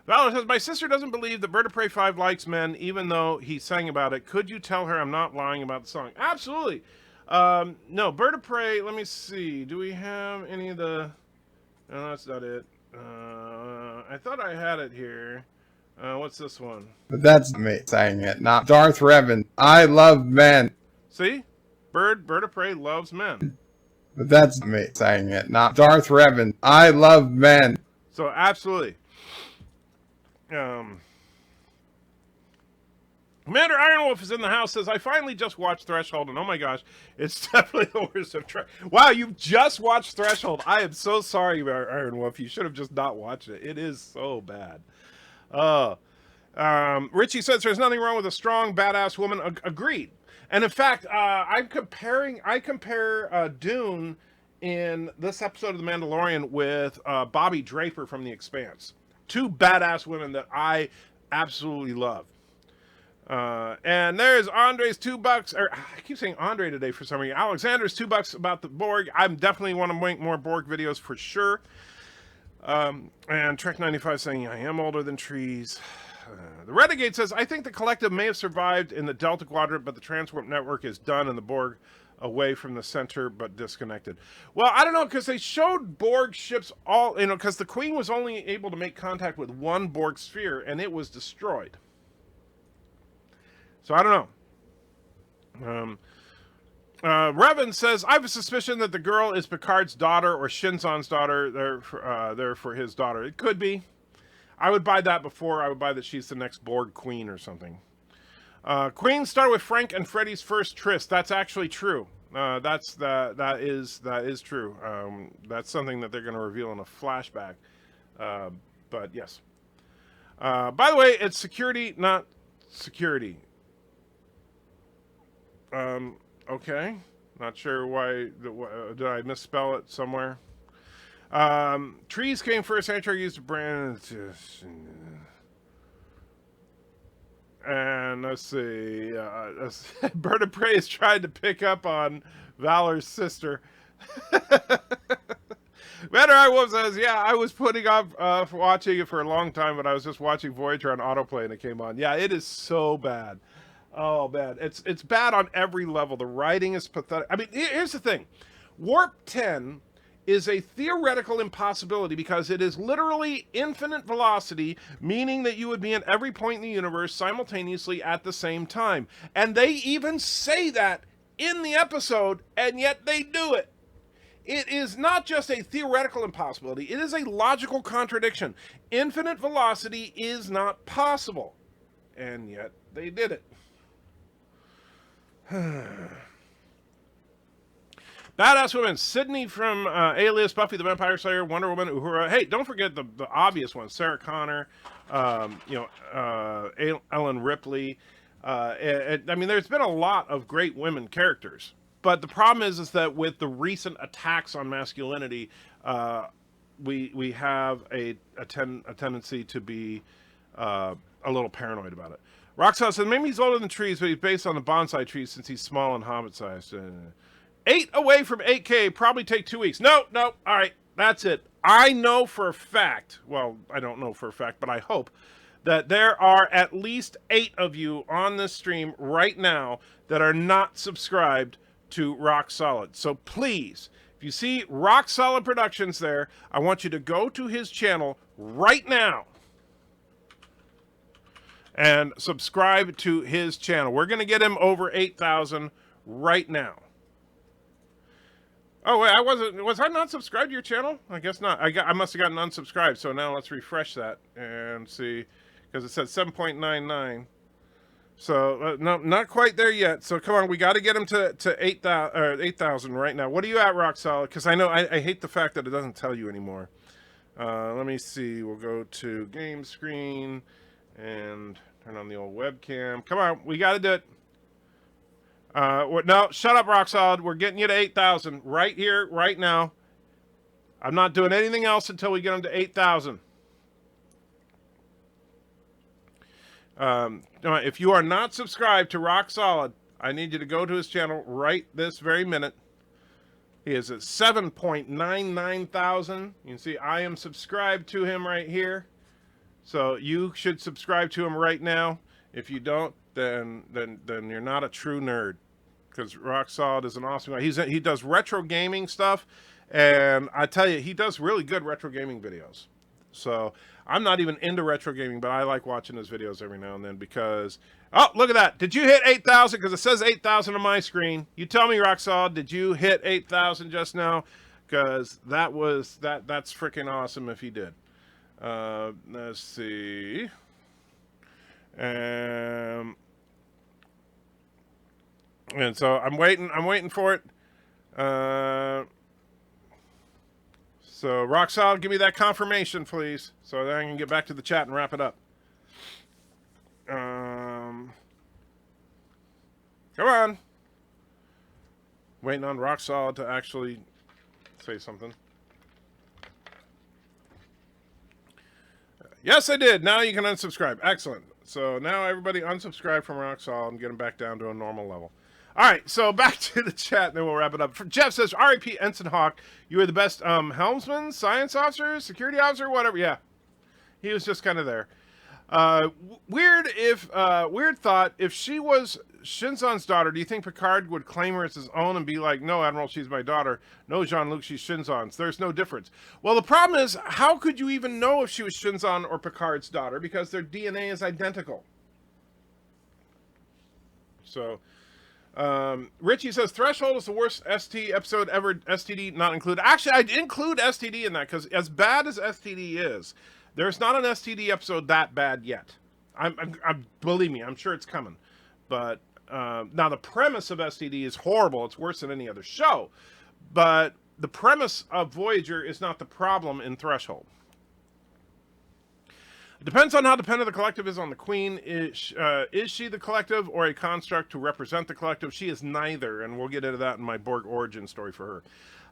Valor says, my sister doesn't believe that Bird of Prey 5 likes men, even though he sang about it. Could you tell her I'm not lying about the song? Absolutely. No, Bird of Prey, let me see. Do we have any of the... No, that's not it. I thought I had it here. What's this one? But that's me saying it, not Darth Revan. I love men. See? Bird of Prey loves men. But that's me saying it, not Darth Revan. I love men. So, absolutely. Commander Ironwolf is in the house, says, I finally just watched Threshold, and oh my gosh, it's definitely the worst of Wow, you've just watched Threshold. I am so sorry, Ironwolf. You should have just not watched it. It is so bad. Richie says there's nothing wrong with a strong, badass woman. Agreed. And in fact, I compare Dune in this episode of The Mandalorian with Bobby Draper from The Expanse. Two badass women that I absolutely love. And there's Andre's $2, or I keep saying Andre today for some reason. Alexander's $2 about the Borg. I definitely want to make more Borg videos for sure. And Trek 95 saying, I am older than trees. The Renegade says, I think the collective may have survived in the Delta Quadrant, but the transport network is done and the Borg away from the center but disconnected. Well, I don't know, because they showed Borg ships all, because the Queen was only able to make contact with one Borg sphere and it was destroyed. So I don't know. Revan says, I have a suspicion that the girl is Picard's daughter or Shinzon's daughter. They're for his daughter. It could be. I would buy that before I would buy that she's the next Borg queen or something. Queen started with Frank and Freddy's first tryst. That's actually true. That is true. That's something that they're going to reveal in a flashback. But yes. By the way, it's security, not security. Okay. Not sure why. Did I misspell it somewhere? Trees came first. Antar used a brand. And let's see. Bird of Prey is trying to pick up on Valor's sister. Better I was says, yeah, I was putting off watching it for a long time, but I was just watching Voyager on autoplay and it came on. Yeah, it is so bad. Oh, man. It's bad on every level. The writing is pathetic. I mean, here's the thing. Warp 10 is a theoretical impossibility because it is literally infinite velocity, meaning that you would be at every point in the universe simultaneously at the same time. And they even say that in the episode, and yet they do it. It is not just a theoretical impossibility. It is a logical contradiction. Infinite velocity is not possible. And yet they did it. Badass women. Sydney from Alias, Buffy the Vampire Slayer, Wonder Woman, Uhura. Hey, don't forget the obvious ones. Sarah Connor, Ellen Ripley. I mean, there's been a lot of great women characters. But the problem is that with the recent attacks on masculinity, we have a tendency to be a little paranoid about it. Roxanne said, maybe he's older than trees, but he's based on the bonsai trees since he's small and hobbit-sized. 8 away from 8K, probably take 2 weeks. No, all right, that's it. I know for a fact, well, I don't know for a fact, but I hope that there are at least 8 of you on this stream right now that are not subscribed to Rock Solid. So please, if you see Rock Solid Productions there, I want you to go to his channel right now and subscribe to his channel. We're going to get him over 8,000 right now. Oh, wait, was I not subscribed to your channel? I guess not. I must have gotten unsubscribed. So now let's refresh that and see, because it said 7.99. So no, not quite there yet. So come on, we got to get him to 8,000 right now. What are you at, Rock Solid? Because I know I hate the fact that it doesn't tell you anymore. Let me see. We'll go to game screen and turn on the old webcam. Come on, we got to do it. No, shut up, Rock Solid. We're getting you to 8,000 right here, right now. I'm not doing anything else until we get them to 8,000. If you are not subscribed to Rock Solid, I need you to go to his channel right this very minute. He is at 7.99 thousand. You can see I am subscribed to him right here. So you should subscribe to him right now. If you don't, then you're not a true nerd. Because Rock Solid is an awesome guy. He does retro gaming stuff, and I tell you, he does really good retro gaming videos. So I'm not even into retro gaming, but I like watching his videos every now and then because... Oh, look at that. Did you hit 8,000? Because it says 8,000 on my screen. You tell me, Rock Solid, did you hit 8,000 just now? Because that's freaking awesome if he did. Let's see. And so I'm waiting for it. So Rock Solid, give me that confirmation, please, so that I can get back to the chat and wrap it up. Come on. Waiting on Rock Solid to actually say something. Yes, I did. Now you can unsubscribe. Excellent. So now everybody unsubscribe from Rock Solid and get them back down to a normal level. All right, so back to the chat, and then we'll wrap it up. Jeff says, R.I.P. Ensign Hawk. You were the best helmsman, science officer, security officer, whatever. Yeah, he was just kind of there. Weird thought. If she was Shinzon's daughter, do you think Picard would claim her as his own and be like, no, Admiral, she's my daughter. No, Jean-Luc, she's Shinzon's. There's no difference. Well, the problem is, how could you even know if she was Shinzon or Picard's daughter? Because their DNA is identical. So... Richie says Threshold is the worst ST episode ever. STD not included. Actually, I include STD in that because as bad as STD is, there's not an STD episode that bad yet. I'm believe me, I'm sure it's coming. But now the premise of STD is horrible. It's worse than any other show. But the premise of Voyager is not the problem in Threshold. It depends on how dependent the collective is on the Queen. Is she the collective or a construct to represent the collective? She is neither, and we'll get into that in my Borg origin story for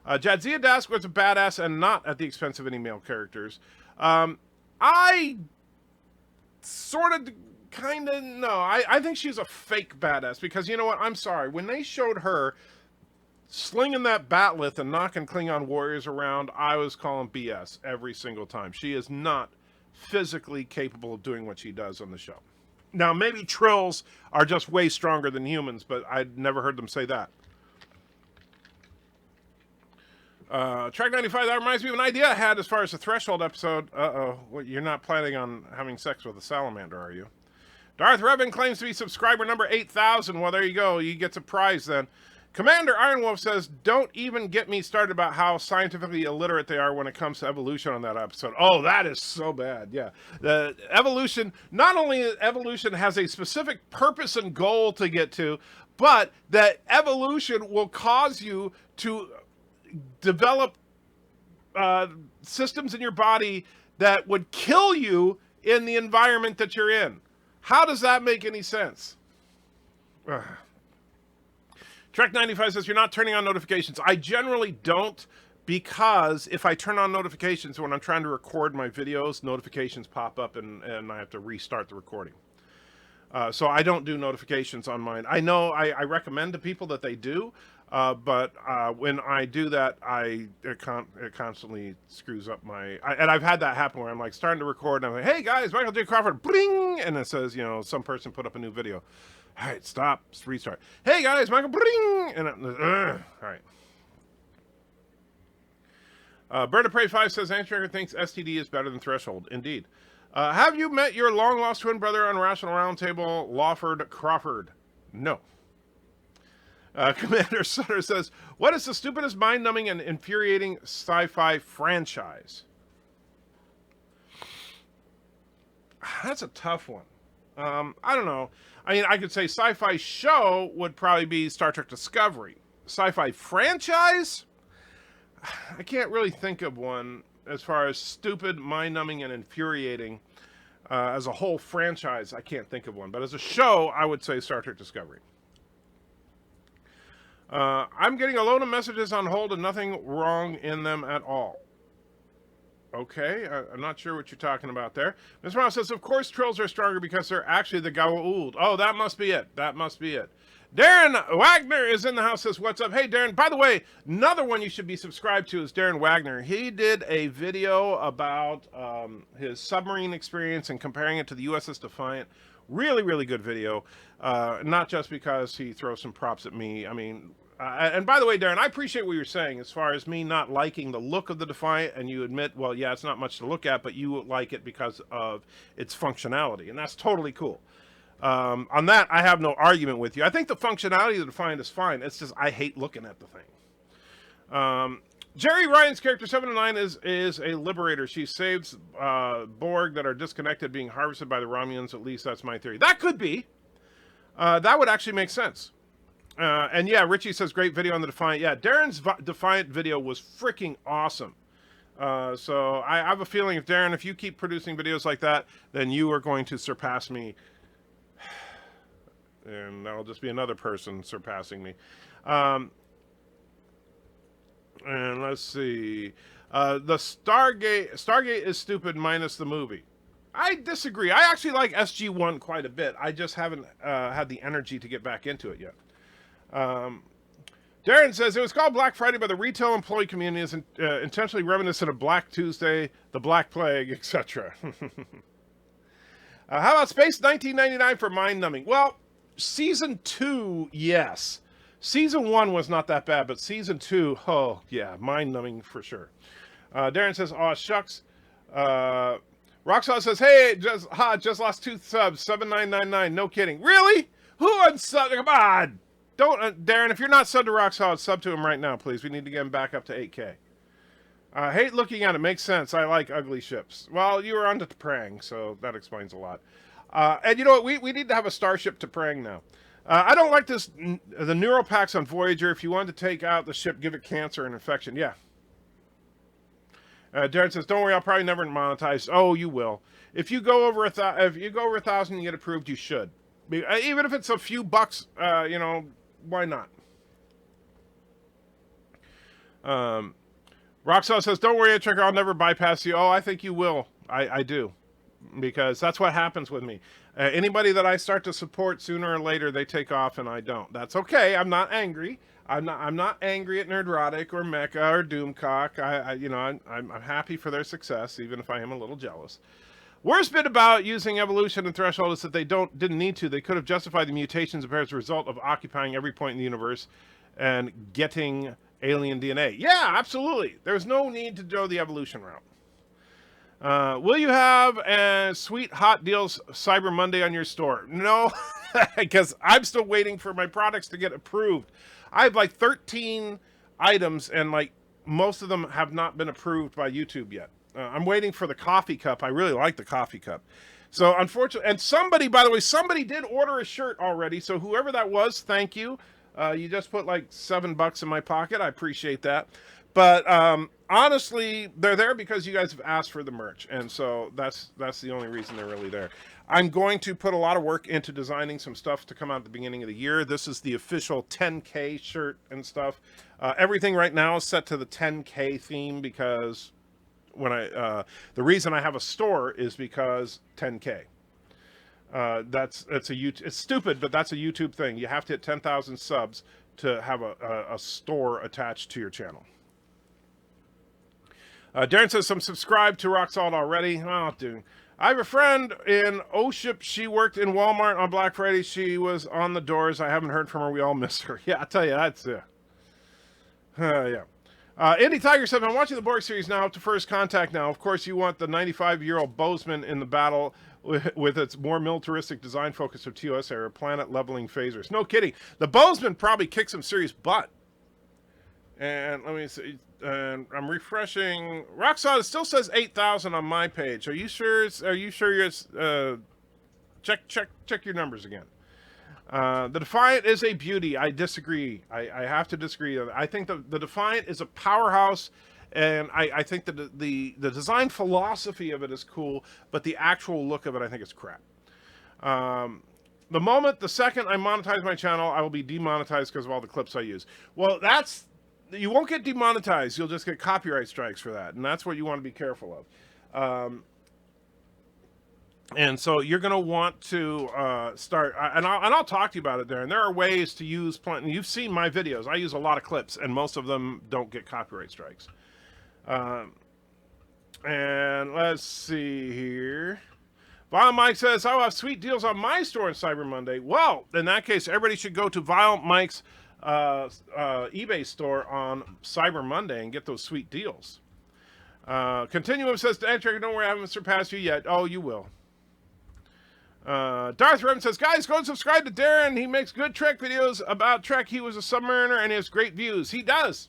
her. Jadzia Dask was a badass and not at the expense of any male characters. I sort of, kind of, no. I think she's a fake badass because, you know what, I'm sorry. When they showed her slinging that batleth and knocking Klingon warriors around, I was calling BS every single time. She is not physically capable of doing what she does on the show. Now, maybe Trills are just way stronger than humans, but I'd never heard them say that. Track 95, that reminds me of an idea I had as far as the Threshold episode. Well, you're not planning on having sex with a salamander, are you? Darth Revan claims to be subscriber number 8,000. Well, there you go. You get a prize then. Commander Ironwolf says, don't even get me started about how scientifically illiterate they are when it comes to evolution on that episode. Oh, that is so bad, yeah. The evolution, not only evolution has a specific purpose and goal to get to, but that evolution will cause you to develop systems in your body that would kill you in the environment that you're in. How does that make any sense? Trek 95 says, you're not turning on notifications. I generally don't, because if I turn on notifications when I'm trying to record my videos, notifications pop up and I have to restart the recording. So I don't do notifications on mine. I know I recommend to people that they do, but when I do that, it constantly screws up my... and I've had that happen where I'm like starting to record and I'm like, hey guys, Michael J. Crawford, bling! And it says, you know, some person put up a new video. All right, stop, restart. Hey guys, Michael, bling! And all right. Bird of Prey 5 says, Antracker thinks STD is better than Threshold. Indeed. Have you met your long-lost twin brother on Rational Roundtable, Lawford Crawford? No. Commander Sutter says, what is the stupidest, mind-numbing, and infuriating sci-fi franchise? That's a tough one. I don't know. I mean, I could say sci-fi show would probably be Star Trek Discovery. Sci-fi franchise? I can't really think of one as far as stupid, mind-numbing, and infuriating. As a whole franchise, I can't think of one. But as a show, I would say Star Trek Discovery. I'm getting a load of messages on hold and nothing wrong in them at all. Okay, I'm not sure what you're talking about there. Ms. Morales says, of course trolls are stronger because they're actually the Gaould. Oh, that must be it. That must be it. Darren Wagner is in the house, says, what's up? Hey, Darren, by the way, another one you should be subscribed to is Darren Wagner. He did a video about his submarine experience and comparing it to the USS Defiant. Really, really good video. Not just because he throws some props at me. I mean, and by the way, Darren, I appreciate what you're saying as far as me not liking the look of the Defiant, and you admit, well, yeah, it's not much to look at, but you like it because of its functionality, and that's totally cool. On that, I have no argument with you. I think the functionality of the Defiant is fine. It's just I hate looking at the thing. Jerry Ryan's character 709 is a liberator. She saves Borg that are disconnected, being harvested by the Romulans. At least that's my theory. That could be. That would actually make sense. And yeah, Richie says, great video on the Defiant. Yeah, Darren's Defiant video was freaking awesome. So I have a feeling if Darren, if you keep producing videos like that, then you are going to surpass me. And that'll just be another person surpassing me. And let's see. The Stargate is stupid minus the movie. I disagree. I actually like SG-1 quite a bit. I just haven't had the energy to get back into it yet. Darren says it was called Black Friday by the retail employee community as intentionally reminiscent of Black Tuesday, the Black Plague, etc. How about Space 1999 for mind numbing? Well, season 2, yes. Season 1 was not that bad, but season 2, oh yeah, mind numbing for sure. Darren says, "Aw shucks." Roxanne says, "Hey, just lost 2 subs, 7999. No kidding, really? Who unsubbed? Come on." Don't, Darren, if you're not subbed to Rock Solid, sub to him right now, please. We need to get him back up to 8K. Hate looking at it. Makes sense. I like ugly ships. Well, you were on to T'Prang, so that explains a lot. And you know what? We need to have a starship T'Prang now. I don't like this, the neural packs on Voyager. If you wanted to take out the ship, give it cancer and infection. Yeah. Darren says, don't worry, I'll probably never monetize. Oh, you will. If you go over 1,000 and get approved, you should. Even if it's a few bucks, you know, why not? Roxanne says, don't worry, Tricker, I'll never bypass you. Oh, I think you will. I do. Because that's what happens with me. Anybody that I start to support, sooner or later, they take off and I don't. That's okay. I'm not angry. I'm not angry at Nerdrotic or Mecha or Doomcock. I'm happy for their success, even if I am a little jealous. Worst bit about using evolution and threshold is that they didn't need to. They could have justified the mutations as a result of occupying every point in the universe and getting alien DNA. Yeah, absolutely. There's no need to go the evolution route. Will you have a sweet hot deals Cyber Monday on your store? No, because I'm still waiting for my products to get approved. I have like 13 items and like most of them have not been approved by YouTube yet. I'm waiting for the coffee cup. I really like the coffee cup. So unfortunately, and somebody, by the way, somebody did order a shirt already. So whoever that was, thank you. You just put like $7 in my pocket. I appreciate that. But honestly, they're there because you guys have asked for the merch. And so that's the only reason they're really there. I'm going to put a lot of work into designing some stuff to come out at the beginning of the year. This is the official 10K shirt and stuff. Everything right now is set to the 10K theme because when the reason I have a store is because 10K. It's stupid, but that's a YouTube thing. You have to hit 10,000 subs to have a store attached to your channel. Darren says, I'm subscribed to Rock Salt already. Oh, dude. I have a friend in Oship. She worked in Walmart on Black Friday. She was on the doors. I haven't heard from her. We all miss her. Yeah, I tell you, that's yeah. Andy Tiger said, I'm watching the Borg series now up to First Contact now. Of course, you want the 95-year-old Bozeman in the battle with its more militaristic design focus of TOS era, planet-leveling phasers. No kidding. The Bozeman probably kicked some serious butt. And let me see. And I'm refreshing. Rockssolid still says 8,000 on my page. Are you sure? Check your numbers again. The Defiant is a beauty. I disagree. I have to disagree. I think the Defiant is a powerhouse, and I think that the design philosophy of it is cool, but the actual look of it, I think, is crap. The second I monetize my channel, I will be demonetized because of all the clips I use. Well, that's you won't get demonetized. You'll just get copyright strikes for that, and that's what you want to be careful of. And so you're going to want to start, and I'll talk to you about it there. And there are ways to use plenty. You've seen my videos. I use a lot of clips, and most of them don't get copyright strikes. And let's see here. Vile Mike says, I'll have sweet deals on my store on Cyber Monday. Well, in that case, everybody should go to Vile Mike's eBay store on Cyber Monday and get those sweet deals. Continuum says, to enter, don't worry, I haven't surpassed you yet. Oh, you will. Darth Rem says, guys, go and subscribe to Darren. He makes good Trek videos about Trek. He was a submariner and he has great views. He does.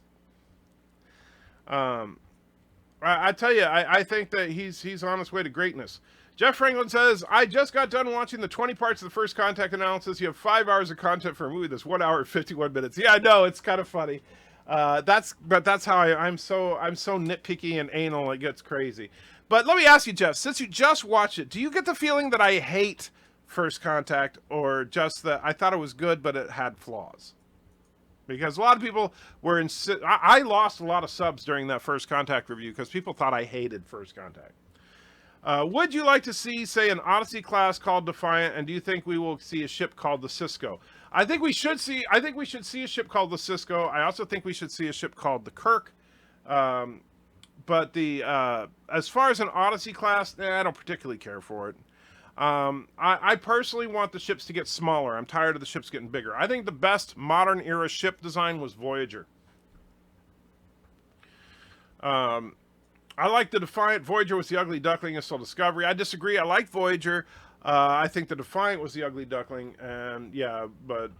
I tell you, I think that he's on his way to greatness. Jeff Franklin says, I just got done watching the 20 parts of the First Contact analysis. You have 5 hours of content for a movie that's 1 hour and 51 minutes. Yeah, I know, it's kind of funny. That's how I'm so nitpicky and anal, it gets crazy. But let me ask you, Jeff, since you just watched it, do you get the feeling that I hate First Contact, or just that I thought it was good, but it had flaws? Because a lot of people were I lost a lot of subs during that First Contact review because people thought I hated First Contact. Would you like to see, say, an Odyssey class called Defiant, and do you think we will see a ship called the Cisco? I think we should see a ship called the Cisco. I also think we should see a ship called the Kirk. But as far as an Odyssey class, I don't particularly care for it. I personally want the ships to get smaller. I'm tired of the ships getting bigger. I think the best modern era ship design was Voyager. I like the Defiant. Voyager was the ugly duckling until Discovery. I disagree. I like Voyager. I think the Defiant was the ugly duckling, and yeah, but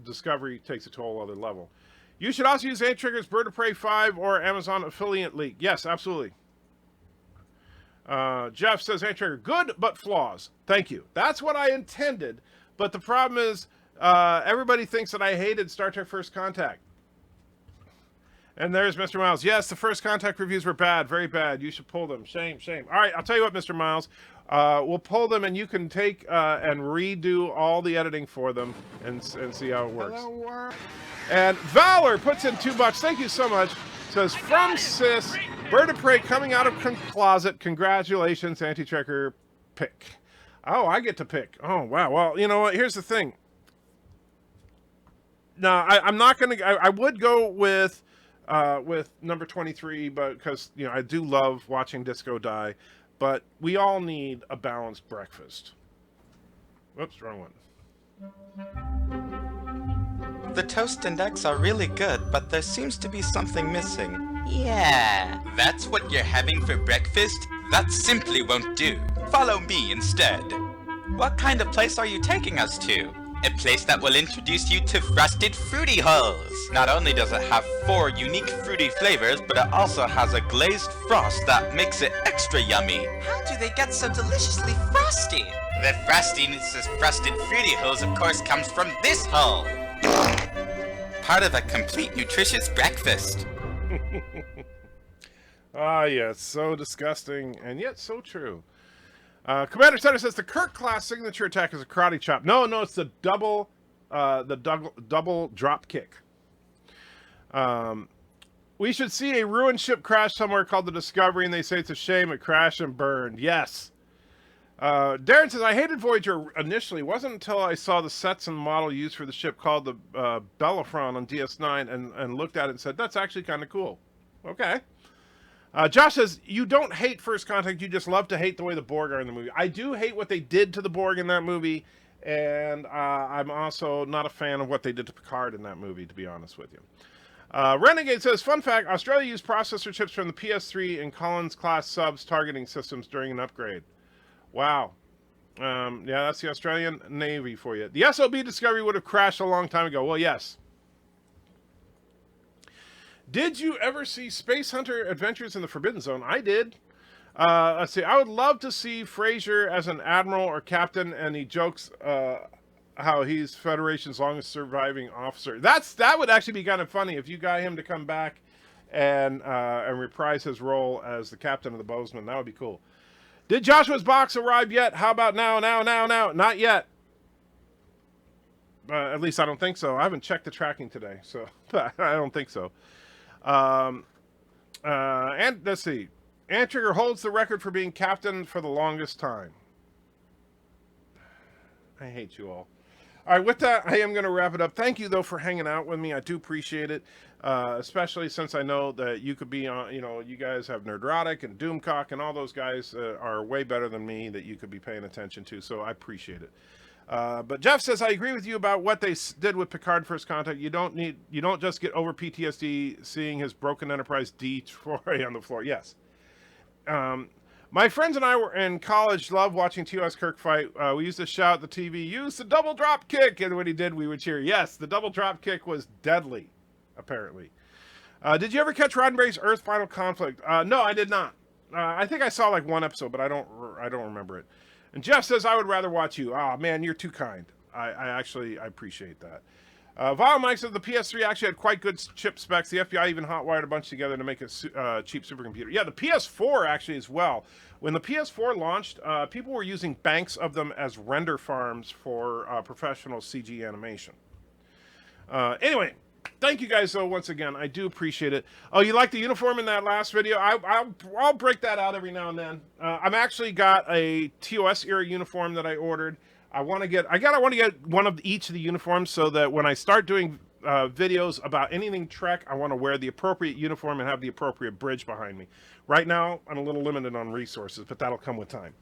Discovery takes it to a whole other level. You should also use Trigger's Bird of Prey 5 or Amazon affiliate link. Yes, absolutely. Jeff says, Trigger, good but flaws. Thank you. That's what I intended, but the problem is everybody thinks that I hated Star Trek First Contact. And there's Mr. Miles. Yes, the First Contact reviews were bad, very bad. You should pull them. Shame, shame. All right, I'll tell you what, Mr. Miles. We'll pull them, and you can take and redo all the editing for them and see how it works. Hello, and Valor puts in $2. Thank you so much. Says, from Sis, Bird of Prey coming out of closet. Congratulations, Anti-Trekker pick. Oh, I get to pick. Oh, wow. Well, you know what? Here's the thing. No, I'm not going to... I would go with number 23, but because, you know, I do love watching Disco die, but we all need a balanced breakfast. Whoops, wrong one. The toast and eggs are really good, but there seems to be something missing. Yeah, that's what you're having for breakfast? That simply won't do. Follow me instead. What kind of place are you taking us to? A place that will introduce you to Frosted Fruity Hulls. Not only does it have 4 unique fruity flavors, but it also has a glazed frost that makes it extra yummy. How do they get so deliciously frosty? The frostiness of Frosted Fruity Hulls, of course, comes from this hull. Part of a complete nutritious breakfast. Ah, yes, so disgusting, and yet so true. Commander Center says the Kirk class signature attack is a karate chop. No, it's the double drop kick. We should see a ruined ship crash somewhere called the Discovery, and they say it's a shame it crashed and burned. Yes. Darren says, I hated Voyager initially. It wasn't until I saw the sets and model used for the ship called the Bellerophon on DS9 and looked at it and said, that's actually kind of cool. Okay. Josh says, you don't hate First Contact, you just love to hate the way the Borg are in the movie. I do hate what they did to the Borg in that movie, and I'm also not a fan of what they did to Picard in that movie, to be honest with you. Renegade says, fun fact, Australia used processor chips from the PS3 and Collins-class subs targeting systems during an upgrade. Wow. Yeah, that's the Australian Navy for you. The SLB Discovery would have crashed a long time ago. Well, yes. Did you ever see Space Hunter Adventures in the Forbidden Zone? I did. Let's see. I would love to see Fraser as an admiral or captain, and he jokes how he's Federation's longest surviving officer. That would actually be kind of funny if you got him to come back and reprise his role as the captain of the Bozeman. That would be cool. Did Joshua's box arrive yet? How about now? Not yet. At least I don't think so. I haven't checked the tracking today, so I don't think so. And let's see. Antrigger holds the record for being captain for the longest time. I hate you all. All right, with that, I am going to wrap it up. Thank you, though, for hanging out with me. I do appreciate it, especially since I know that you could be on, you guys have Nerdrotic and Doomcock, and all those guys are way better than me that you could be paying attention to, so I appreciate it. But Jeff says, I agree with you about what they did with Picard First Contact. You don't just get over PTSD seeing his broken Enterprise D-Troy on the floor. Yes. My friends and I were in college, loved watching TOS Kirk fight. We used to shout at the TV, use the double drop kick, and when he did, we would cheer. Yes, the double drop kick was deadly, apparently. Did you ever catch Roddenberry's Earth Final Conflict? No, I did not. I think I saw like one episode, but I don't remember it. And Jeff says, I would rather watch you. Ah, man, you're too kind. I appreciate that. Vile Mike says the PS3 actually had quite good chip specs. The FBI even hotwired a bunch together to make a cheap supercomputer. Yeah, the PS4 actually as well. When the PS4 launched, people were using banks of them as render farms for professional CG animation. Anyway, thank you guys, though, once again. I do appreciate it. Oh, you like the uniform in that last video? I'll break that out every now and then. I've actually got a TOS era uniform that I ordered. I want to get one of each of the uniforms so that when I start doing videos about anything Trek, I want to wear the appropriate uniform and have the appropriate bridge behind me. Right now, I'm a little limited on resources, but that'll come with time.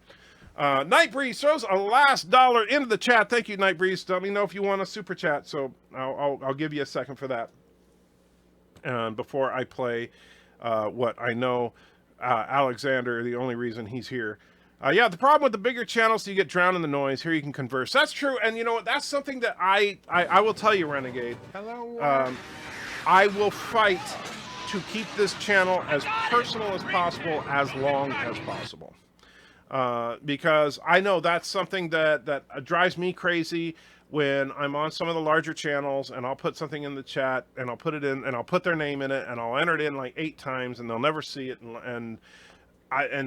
Nightbreeze throws a last $1 into the chat. Thank you, Nightbreeze. Let me know if you want a super chat, so I'll give you a second for that. Before I play what I know Alexander, the only reason he's here. Yeah, the problem with the bigger channels is you get drowned in the noise. Here you can converse. That's true, and you know what? That's something that I will tell you, Renegade. Hello. I will fight to keep this channel as personal as possible, as long as possible. Because I know that's something that drives me crazy when I'm on some of the larger channels and I'll put something in the chat and I'll put it in and I'll put their name in it and I'll enter it in like 8 times and they'll never see it and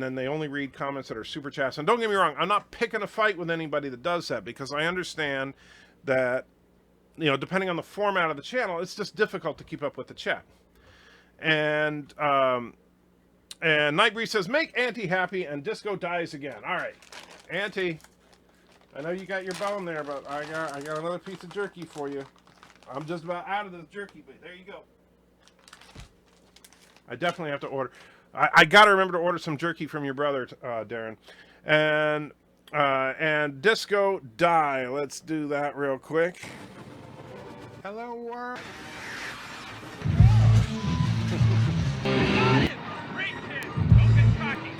then they only read comments that are super chats. And don't get me wrong, I'm not picking a fight with anybody that does that because I understand that, depending on the format of the channel, it's just difficult to keep up with the chat. And Nightbreeze says, make Auntie happy and Disco dies again. All right, Auntie, I know you got your bone there, but I got another piece of jerky for you. I'm just about out of this jerky, but there you go. I definitely have to order. I got to remember to order some jerky from your brother, Darren. And Disco die. Let's do that real quick. Hello, world. Great kid. Don't get cocky.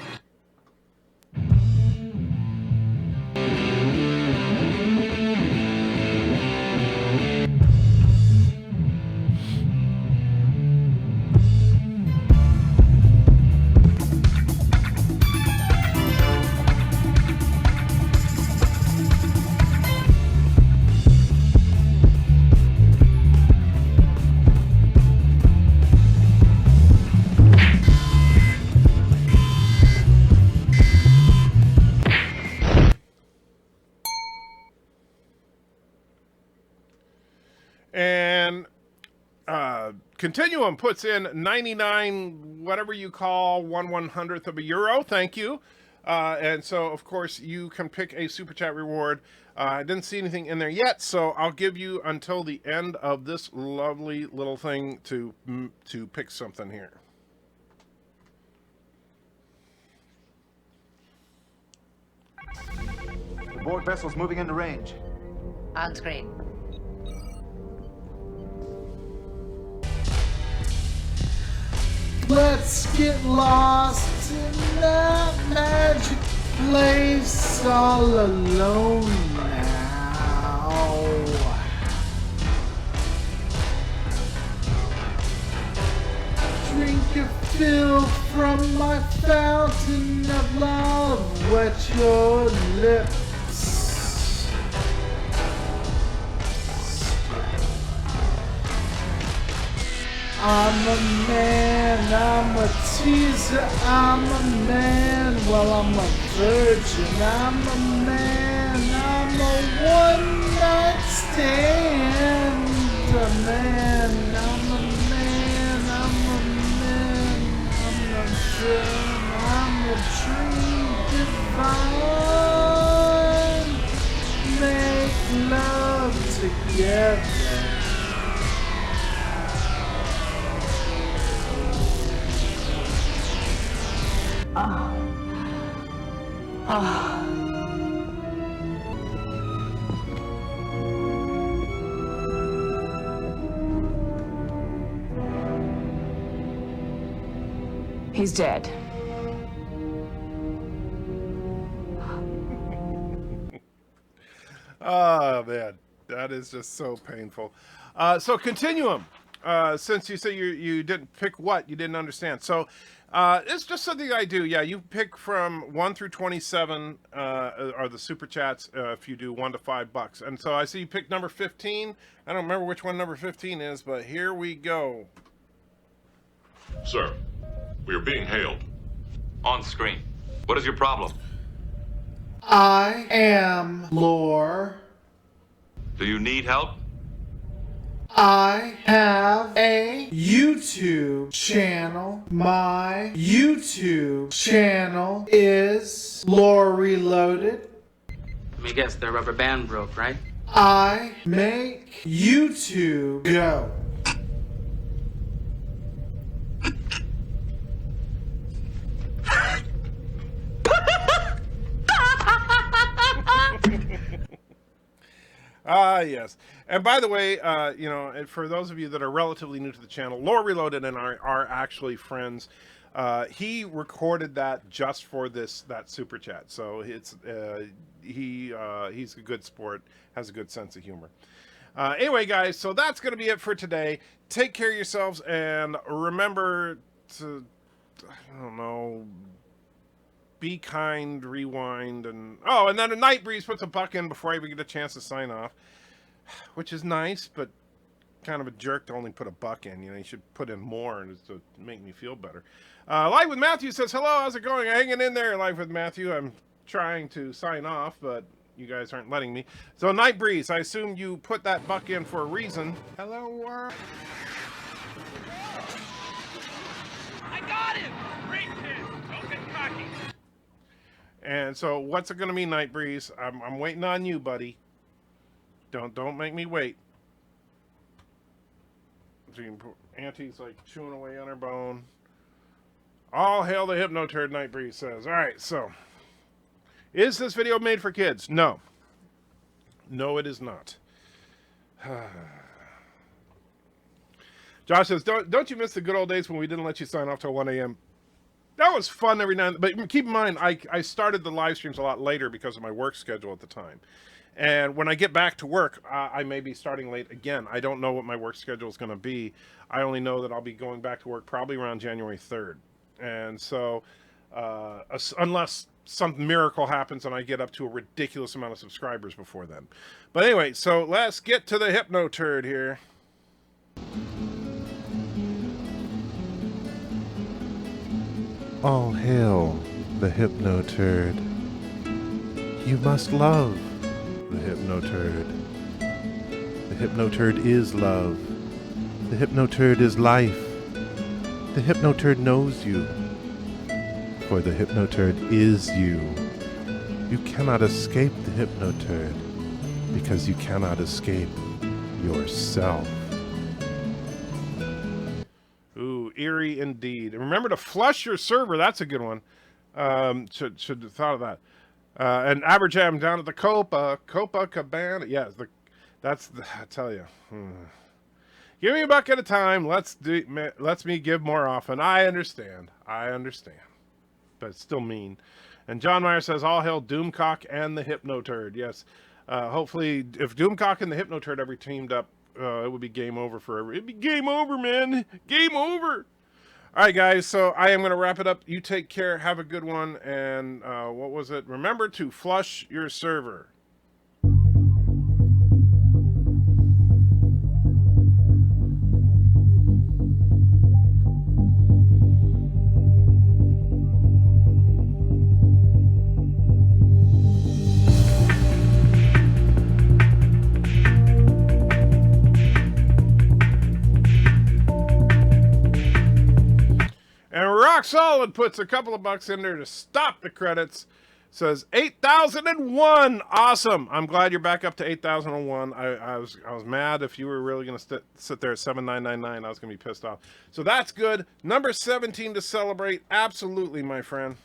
And Continuum puts in 99, whatever you call, 1/100th of a euro. Thank you. And so, of course, you can pick a Super Chat reward. I didn't see anything in there yet, so I'll give you until the end of this lovely little thing to pick something here. The board vessel's moving into range. On screen. Let's get lost in that magic place all alone now. Drink your fill from my fountain of love, wet your lips. I'm a man, I'm a teaser, I'm a man, well I'm a virgin, I'm a man, I'm a one-night stand, a man, I'm a man, I'm a fun. Make love together. He's dead. Oh, man. That is just so painful. So Continuum. Since you say you didn't pick what, you didn't understand. So it's just something I do. Yeah, you pick from 1 through 27 are the super chats if you do $1 to $5. And so I see you picked number 15. I don't remember which one number 15 is, but here we go. Sir, we are being hailed. On screen. What is your problem? I am Lore. Do you need help? I have a YouTube channel. My YouTube channel is Lore Reloaded. Let me guess, the rubber band broke, right? I make YouTube go. Yes. And by the way, you know, and for those of you that are relatively new to the channel, Lore Reloaded and I are actually friends. He recorded that just for that super chat. So it's he's a good sport, has a good sense of humor. Anyway, guys, so that's going to be it for today. Take care of yourselves and remember to, I don't know, be kind, rewind, and and then a Night Breeze puts a buck in before I even get a chance to sign off, which is nice, but kind of a jerk to only put a buck in. You know, you should put in more and to make me feel better. Live with Matthew says, hello, how's it going? Hanging in there, Live with Matthew. I'm trying to sign off, but you guys aren't letting me. So Night Breeze, I assume you put that buck in for a reason. Hello, world. I got him! Great hit! Don't get cocky. And so what's it going to mean, Night Breeze? I'm waiting on you, buddy. Don't make me wait. Auntie's like chewing away on her bone. All hail the Hypnoturd, Night Breeze says. All right, so is this video made for kids? No. No, it is not. Josh says, don't you miss the good old days when we didn't let you sign off till 1 a.m.? That was fun every now and then. But keep in mind, I started the live streams a lot later because of my work schedule at the time. And when I get back to work, I may be starting late again. I don't know what my work schedule is going to be. I only know that I'll be going back to work probably around January 3rd. And so unless some miracle happens and I get up to a ridiculous amount of subscribers before then. But anyway, so let's get to the Hypnoturd here. All hail the Hypnoturd. You must love the Hypnoturd. The Hypnoturd is love. The Hypnoturd is life. The Hypnoturd knows you. For the Hypnoturd is you. You cannot escape the Hypnoturd because you cannot escape yourself. Ooh, eerie indeed. And remember to flush your server. That's a good one. Should have thought of that. And Aberjam down at the Copacabana. Yes, I tell you. Give me a buck at a time. Let's me give more often. I understand. But it's still mean. And John Meyer says, all hail Doomcock and the Hypnoturd. Yes. Hopefully, if Doomcock and the Hypnoturd ever teamed up, it would be game over forever. It'd be game over, man. Game over. All right, guys. So I am going to wrap it up. You take care. Have a good one. And what was it? Remember to flush your server. And Rock Solid puts a couple of bucks in there to stop the credits. says 8,001. Awesome. I'm glad you're back up to 8,001. I was mad if you were really going to sit there at 7,999. I was going to be pissed off. So that's good. Number 17 to celebrate. Absolutely, my friend.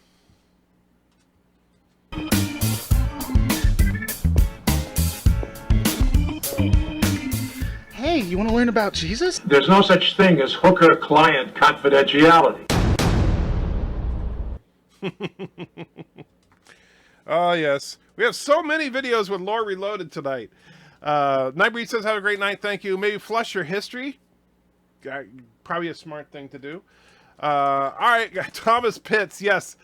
Hey, you want to learn about Jesus? There's no such thing as hooker-client confidentiality. Oh, yes. We have so many videos with Lore Reloaded tonight. Nightbreed says, have a great night. Thank you. Maybe flush your history. Probably a smart thing to do. All right, Thomas Pitts. Yes.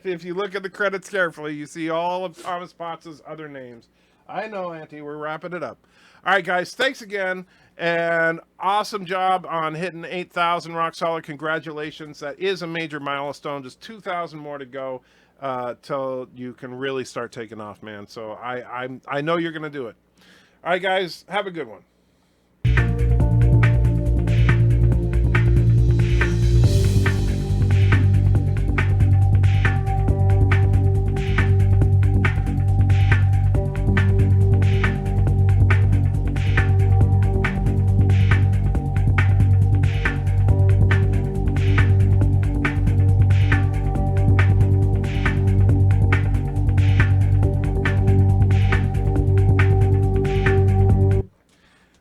If you look at the credits carefully, you see all of Thomas Potts' other names. I know, Auntie. We're wrapping it up. All right, guys. Thanks again. And awesome job on hitting 8,000 rock solid. Congratulations. That is a major milestone. Just 2,000 more to go till you can really start taking off, man. So I know you're going to do it. All right, guys. Have a good one.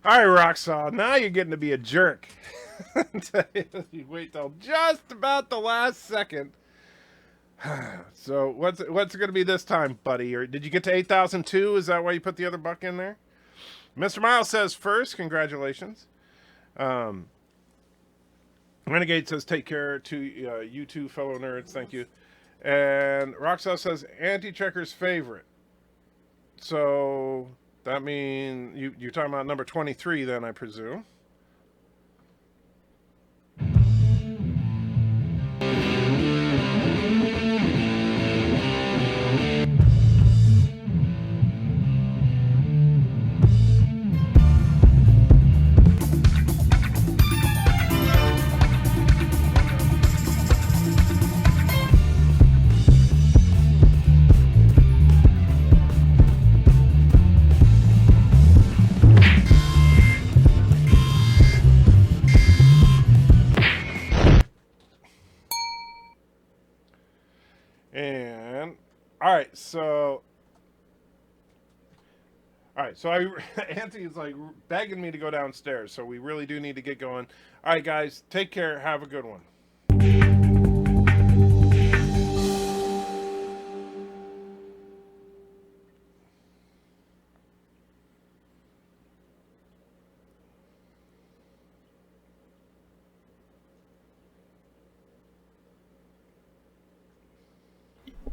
All right, Rocksaw, now you're getting to be a jerk. You wait till just about the last second. So what's it going to be this time, buddy? Or did you get to 8,002? Is that why you put the other buck in there? Mr. Miles says first, congratulations. Renegade says take care to you two fellow nerds. Thank you. And Rocksaw says anti-checker's favorite. So that means you're talking about number 23 then, I presume. And all right, so Anthony's like begging me to go downstairs, so we really do need to get going. All right, guys, take care. Have a good one.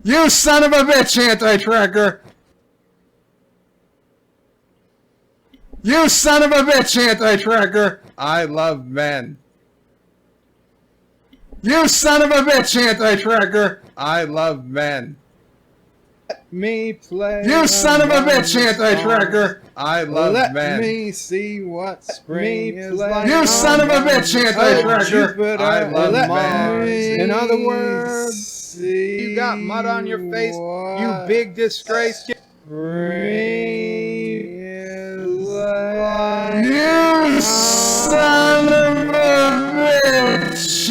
You son of a bitch, anti-tracker! You son of a bitch, anti-tracker! I love men. You son of a bitch, anti-tracker! I love men. Let me play. You son of a bitch, anti-tracker! I love men. Let me see what spring is like. You son of a bitch, anti-tracker! I love men. In other words, you got mud on your face, you big disgrace. Spring is like. You son of a bitch!